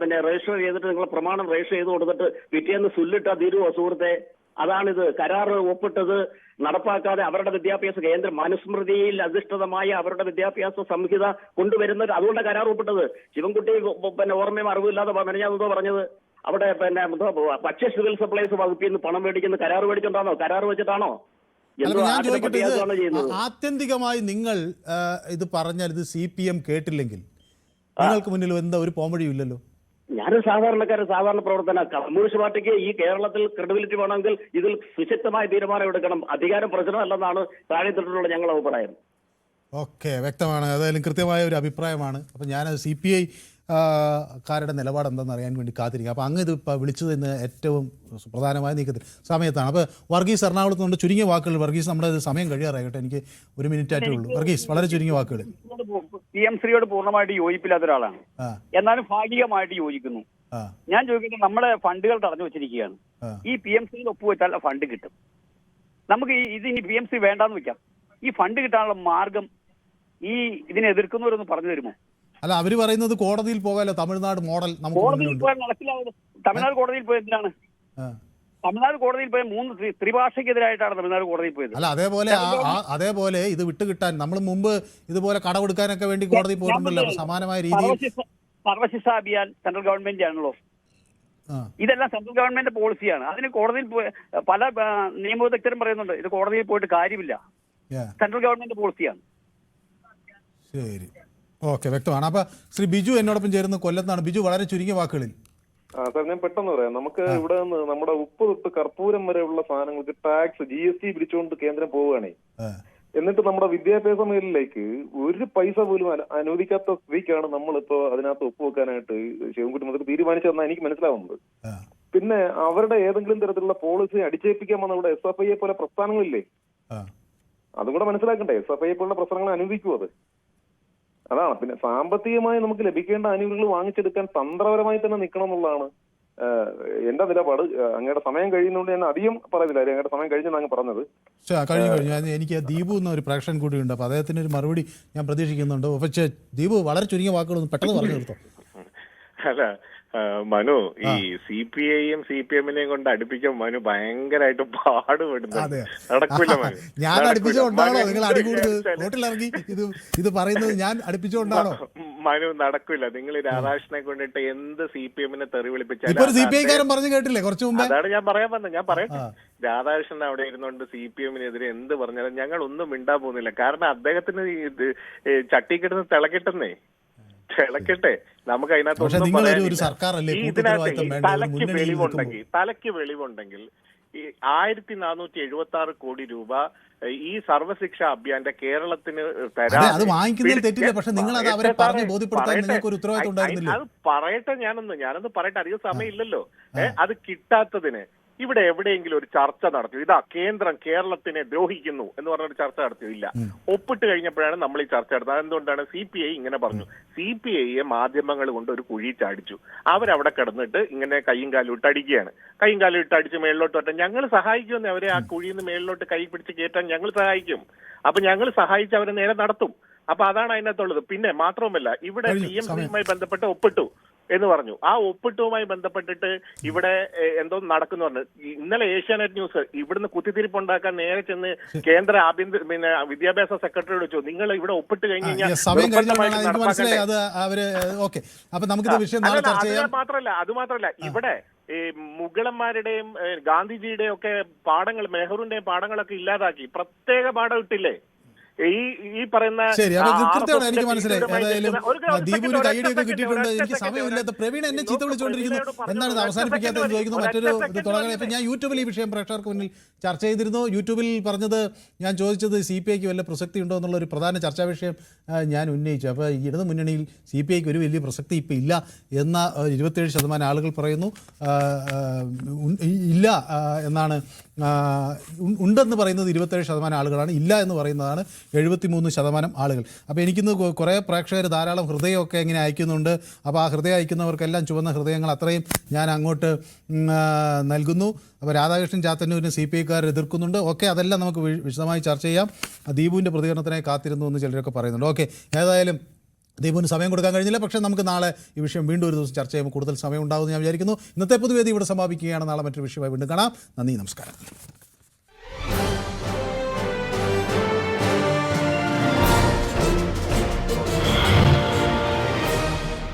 പിന്നെ രജിസ്റ്റർ ചെയ്തിട്ട് നിങ്ങൾ പ്രമാണം രജിസ്റ്റർ ചെയ്ത് കൊടുത്തിട്ട് പിറ്റേന്ന് സുല്ലിട്ടാ തീരുവോ സുഹൃത്തെ? അതാണിത്. കരാർ ഒപ്പിട്ടത് നടപ്പാക്കാതെ അവരുടെ വിദ്യാഭ്യാസ കേന്ദ്രം മനുസ്മൃതിയിൽ അധിഷ്ഠിതമായ അവരുടെ വിദ്യാഭ്യാസ സംഹിത കൊണ്ടുവരുന്നത്, അതുകൊണ്ട് കരാർ ഒപ്പിട്ടത്. ശിവൻകുട്ടി പിന്നെ ഓർമ്മയും അറിവില്ലാതെ ഞാൻ എന്തോ പറഞ്ഞത്, അവിടെ പിന്നെ ഭക്ഷ്യ സിവിൽ സപ്ലൈസ് വകുപ്പിൽ നിന്ന് പണം മേടിക്കുന്ന കരാർ മേടിച്ചിട്ടാണോ? കരാർ വെച്ചിട്ടാണോ? ആത്യന്തികമായി നിങ്ങൾ ഇത് പറഞ്ഞാൽ ഇത് CPM കേട്ടില്ലെങ്കിൽ നിങ്ങൾക്ക് മുന്നിൽ എന്താ ഒരു പോംവഴിയും ഇല്ലല്ലോ. ഞാനൊരു സാധാരണ പ്രവർത്തന. കമ്മ്യൂണിസ്റ്റ് പാർട്ടിക്ക് ഈ കേരളത്തിൽ ക്രെഡിബിലിറ്റി വേണമെങ്കിൽ ഇതിൽ സുശക്തമായ തീരുമാനം എടുക്കണം. അധികാരം പ്രശ്നമല്ലെന്നാണ് താഴെത്തട്ടിലുള്ള ഞങ്ങളുടെ അഭിപ്രായം. ഓക്കെ, വ്യക്തമാണ്. ഏതായാലും കൃത്യമായ ഒരു അഭിപ്രായമാണ്. അപ്പം ഞാൻ CPI കാരുടെ നിലപാട് എന്താണെന്ന് അറിയാൻ വേണ്ടി കാത്തിരിക്കുക. അപ്പോൾ അങ്ങ് ഇത് വിളിച്ചത് ഇന്ന് ഏറ്റവും പ്രധാനമായ നീക്കത്തിൽ സമയത്താണ്. അപ്പോൾ വർഗീസ് എറണാകുളത്ത് കൊണ്ട് ചുരുങ്ങിയ വാക്കുകൾ. വർഗീസ്, നമ്മുടെ സമയം കഴിയാറായിട്ടെ, എനിക്ക് 1 മിനിറ്റായിട്ടേ ഉള്ളൂ. വർഗീസ്, വളരെ ചുരുങ്ങിയ വാക്കുകൾ. PM-ശ്രീയോട് പൂർണ്ണമായിട്ട് യോജിപ്പില്ലാത്ത ഒരാളാണ്, എന്നാലും ഭാഗികമായിട്ട് യോജിക്കുന്നു. ഞാൻ ചോദിക്കുന്നത്, നമ്മുടെ ഫണ്ടുകൾ തടഞ്ഞു വെച്ചിരിക്കുകയാണ്. ഈ PM-ശ്രീയിൽ ഒപ്പുവെച്ചാൽ ഫണ്ട് കിട്ടും. നമുക്ക് ഇതിനി PM-ശ്രീ വേണ്ടാന്ന് വെക്കാം. ഈ ഫണ്ട് കിട്ടാനുള്ള മാർഗം ഈ ഇതിനെ എതിർക്കുന്നവരൊന്ന് പറഞ്ഞു തരുമോ? അല്ല, അവര് പറയുന്നത് കോടതിയിൽ പോകാലോ, തമിഴ്നാട് മോഡൽ കോടതിയിൽ പോയാൽ നടക്കില്ല. തമിഴ്നാട് കോടതിയിൽ പോയത് എന്തിനാണ്? തമിഴ്നാട് കോടതിയിൽ പോയ 3 ത്രിഭാഷയ്ക്കെതിരായിട്ടാണ് തമിഴ്നാട് കോടതിയിൽ പോയത്. അല്ല, അതേപോലെ ഇത് വിട്ടുകിട്ടാൻ നമ്മൾ മുമ്പ് ഇതുപോലെ കടമെടുക്കാനൊക്കെ വേണ്ടി കോടതി പോയിട്ടുണ്ടല്ലോ. സമാനമായ രീതിയിൽ സർവശിക്ഷ അഭിയാൻ സെൻട്രൽ ഗവൺമെന്റ് ആണല്ലോ. ഇതെല്ലാം സെൻട്രൽ ഗവൺമെന്റ് പോളിസിയാണ്. അതിന് കോടതിയിൽ പല നിയമവിദഗ്ധരും പറയുന്നുണ്ട് ഇത് കോടതിയിൽ പോയിട്ട് കാര്യമില്ല, സെൻട്രൽ ഗവൺമെന്റ് പോളിസിയാണ്. ശരി, ഓക്കെ, വ്യക്തമാണ്. അപ്പൊ ശ്രീ ബിജു എന്നോടൊപ്പം ചേരുന്ന കൊല്ലത്താണ്. ബിജു, വളരെ ചുരുങ്ങിയ വാക്കുകളിൽ. സാർ, ഞാൻ പെട്ടെന്ന് പറയാം. നമുക്ക് ഇവിടെ നിന്ന് നമ്മുടെ ഉപ്പ് തൊട്ട് കർപ്പൂരം വരെയുള്ള സാധനങ്ങൾക്ക് ടാക്സ് GST പിടിച്ചുകൊണ്ട് കേന്ദ്രം പോവുകയാണേ. എന്നിട്ട് നമ്മുടെ വിദ്യാഭ്യാസ മേഖലയിലേക്ക് ഒരു പൈസ പോലും അനുവദിക്കാത്ത സ്ഥിതിക്കാണ് നമ്മളിപ്പോ അതിനകത്ത് ഒപ്പുവെക്കാനായിട്ട് ശിവൻകുട്ടി മന്ത്രി തീരുമാനിച്ചതെന്നാണ് എനിക്ക് മനസ്സിലാവുന്നത്. പിന്നെ അവരുടെ ഏതെങ്കിലും തരത്തിലുള്ള പോളിസി അടിച്ചേൽപ്പിക്കാൻ വന്ന ഇവിടെ SFI പോലെ പ്രസ്ഥാനങ്ങളില്ലേ, അതും കൂടെ മനസ്സിലാക്കണ്ടേ. SFI പോലുള്ള പ്രസ്ഥാനങ്ങൾ അനുവദിക്കും അത്. അതാണ്. പിന്നെ സാമ്പത്തികമായി നമുക്ക് ലഭിക്കേണ്ട ആനുകൂല്യങ്ങൾ വാങ്ങിച്ചെടുക്കാൻ തന്ത്രപരമായി തന്നെ നിൽക്കണം എന്നുള്ളതാണ് എന്റെ നിലപാട്. അങ്ങയുടെ സമയം കഴിയുന്നതുകൊണ്ട് ഞാൻ അധികം പറയുന്നില്ല. അങ്ങയുടെ സമയം കഴിഞ്ഞാണ് അങ്ങ് പറഞ്ഞത്. കഴിഞ്ഞു. എനിക്ക് ദീപു എന്ന ഒരു പ്രേക്ഷകൻ കൂടിയുണ്ട്. അപ്പൊ അദ്ദേഹത്തിന് ഒരു മറുപടി ഞാൻ പ്രതീക്ഷിക്കുന്നുണ്ട്. പക്ഷേ ദീപു, വളരെ ചുരുങ്ങിയ വാക്കുകളൊന്നും പെട്ടെന്ന് പറഞ്ഞു തീർത്തോ. അല്ല മനു, ഈ CPI-യും CPM-നെയും കൊണ്ട് അടുപ്പിക്കാൻ മനു ഭയങ്കരമായിട്ട് പാടുപെടുന്നു. നടക്കില്ല മനു. ഞാൻ അടുപ്പിച്ചുകൊണ്ടാണോ നിങ്ങൾ അടികൂടുന്നത്? ഇത് പറയുന്നത് ഞാൻ അടുപ്പിച്ചുകൊണ്ടാണോ? മനു, നടക്കില്ല. നിങ്ങൾ രാധാകൃഷ്ണനെ കൊണ്ടിട്ട് എന്ത് CPM-നെ തെറി വിളിപ്പിച്ചാലും പറഞ്ഞു കേട്ടില്ലേ കുറച്ചു മുമ്പ്? അതാണ് ഞാൻ പറയാൻ വന്നത്. ഞാൻ പറയട്ടെ, രാധാകൃഷ്ണൻ അവിടെ ഇരുന്നുകൊണ്ട് CPM-നെതിരെ എന്ത് പറഞ്ഞാലും ഞങ്ങൾ ഒന്നും മിണ്ടാൻ പോകുന്നില്ല. കാരണം അദ്ദേഹത്തിന് ഇത് ചട്ടിക്കിടുന്ന തിളക്കിട്ടെന്നേ, തിളക്കട്ടെ. നമുക്ക് അതിനകത്ത് തലയ്ക്ക് വെളിവുണ്ടെങ്കിൽ ഈ 1476 കോടി രൂപ ഈ സർവശിക്ഷ അഭിയാന്റെ കേരളത്തിന് തരാം. അത് വാങ്ങിക്കുന്നതിൽ തെറ്റില്ല, പക്ഷെ നിങ്ങൾ അത് അവരെ പറഞ്ഞ് ബോധ്യപ്പെടുത്താൻ നിങ്ങൾക്ക് ഒരു ഉത്തരവാദിത്വം ഉണ്ടായിരുന്നില്ല. അത് പറയട്ടെ, ഞാനൊന്ന് പറയട്ടെ, അധികം സമയമില്ലല്ലോ. അത് കിട്ടാത്തതിന് ഇവിടെ എവിടെയെങ്കിലും ഒരു ചർച്ച നടത്തിയോ? ഇതാ കേന്ദ്രം കേരളത്തിനെ ദ്രോഹിക്കുന്നു എന്ന് പറഞ്ഞൊരു ചർച്ച നടത്തിയോ? ഇല്ല. ഒപ്പിട്ട് കഴിഞ്ഞപ്പോഴാണ് നമ്മൾ ഈ ചർച്ച നടത്തുന്നത്. അതെന്തുകൊണ്ടാണ്? CPI ഇങ്ങനെ പറഞ്ഞു. CPIയെ മാധ്യമങ്ങൾ കൊണ്ട് ഒരു കുഴി ചാടിച്ചു. അവരവിടെ കിടന്നിട്ട് ഇങ്ങനെ കൈയും കാലും ഇട്ട് അടിക്കുകയാണ്. കൈയും കാലും ഇട്ട് അടിച്ച് മേളിലോട്ട് വട്ടാൻ ഞങ്ങൾ സഹായിക്കുമെന്ന്, അവരെ ആ കുഴിയിൽ നിന്ന് മേളിലോട്ട് കൈ പിടിച്ച് കയറ്റാൻ ഞങ്ങൾ സഹായിക്കും. അപ്പൊ ഞങ്ങൾ സഹായിച്ച് അവരെ നേരെ നടത്തും. അപ്പൊ അതാണ് അതിനകത്തുള്ളത്. പിന്നെ മാത്രവുമല്ല, ഇവിടെ PMCയുമായി ബന്ധപ്പെട്ട് ഒപ്പിട്ടു എന്ന് പറഞ്ഞു. ആ ഒപ്പിട്ടുമായി ബന്ധപ്പെട്ടിട്ട് ഇവിടെ എന്തോ നടക്കുന്നു പറഞ്ഞു. ഇന്നലെ ഏഷ്യാനെറ്റ് ന്യൂസ് ഇവിടുന്ന് കുത്തിത്തിരിപ്പുണ്ടാക്കാൻ നേരെ ചെന്ന് കേന്ദ്ര വിദ്യാഭ്യാസ സെക്രട്ടറിയോട് ചോദിച്ചു, നിങ്ങൾ ഇവിടെ ഒപ്പിട്ട് കഴിഞ്ഞ് കഴിഞ്ഞാൽ അത് മാത്രല്ല ഇവിടെ ഈ മുഗളന്മാരുടെയും ഗാന്ധിജിയുടെയും ഒക്കെ പാഠങ്ങൾ, നെഹ്റുവിന്റെയും പാഠങ്ങളൊക്കെ ഇല്ലാതാക്കി പ്രത്യേക പാഠം ഇട്ടില്ലേ ഈ പറയുന്ന. ശരി, അപ്പൊ കൃത്യമാണ്, എനിക്ക് മനസ്സിലായി. ഏതായാലും ദീപുവിന് കൈയടിയൊക്കെ കിട്ടിയിട്ടുണ്ട്. എനിക്ക് സമയമില്ലാത്ത പ്രവീൺ എന്നെ ചീത്ത വിളിച്ചുകൊണ്ടിരിക്കുന്നു. എന്താണ് ഇത് അവസാനിപ്പിക്കാത്തതെന്ന് ചോദിക്കുന്നു. മറ്റൊരു ഇത് തുടങ്ങാൻ ഇപ്പം ഞാൻ യൂട്യൂബിൽ ഈ വിഷയം പ്രേക്ഷകർക്ക് മുന്നിൽ ചർച്ച ചെയ്തിരുന്നു. യൂട്യൂബിൽ പറഞ്ഞത്, ഞാൻ ചോദിച്ചത് CPIക്ക് വല്ല പ്രസക്തി ഉണ്ടോ എന്നുള്ളൊരു പ്രധാന ചർച്ചാ വിഷയം ഞാൻ ഉന്നയിച്ചു. അപ്പോൾ ഇടതു മുന്നണിയിൽ CPIക്ക് ഒരു വലിയ പ്രസക്തി ഇപ്പം ഇല്ല എന്ന 27% ആളുകൾ പറയുന്നു. ഇല്ല എന്നാണ്, ഉണ്ടെന്ന് പറയുന്നത് 27% ആളുകളാണ്, ഇല്ല എന്ന് പറയുന്നതാണ് 73% ആളുകൾ. അപ്പോൾ എനിക്കിന്ന് കുറേ പ്രേക്ഷകർ ധാരാളം ഹൃദയമൊക്കെ ഇങ്ങനെ അയക്കുന്നുണ്ട്. അപ്പോൾ ആ ഹൃദയം അയക്കുന്നവർക്കെല്ലാം ചുവന്ന ഹൃദയങ്ങൾ അത്രയും ഞാൻ അങ്ങോട്ട് നൽകുന്നു. അപ്പോൾ രാധാകൃഷ്ണൻ ചാത്തന്നൂരിന് CPIക്കാർ എതിർക്കുന്നുണ്ട്. ഓക്കെ, അതെല്ലാം നമുക്ക് വിശദമായി ചർച്ച ചെയ്യാം. ദീപുവിൻ്റെ പ്രതികരണത്തിനായി കാത്തിരുന്നു എന്ന് ചിലരൊക്കെ പറയുന്നുണ്ട്. ഓക്കെ, ഏതായാലും ദീപുവിന് സമയം കൊടുക്കാൻ കഴിഞ്ഞില്ല. പക്ഷേ നമുക്ക് നാളെ ഈ വിഷയം വീണ്ടും ഒരു ദിവസം ചർച്ച ചെയ്യുമ്പോൾ കൂടുതൽ സമയം ഉണ്ടാകുമെന്ന് ഞാൻ വിചാരിക്കുന്നു. ഇന്നത്തെ പൊതുവേദി ഇവിടെ സമാപിക്കുകയാണ്. നാളെ മറ്റൊരു വിഷയമായി വീണ്ടും കാണാം. നന്ദി, നമസ്കാരം.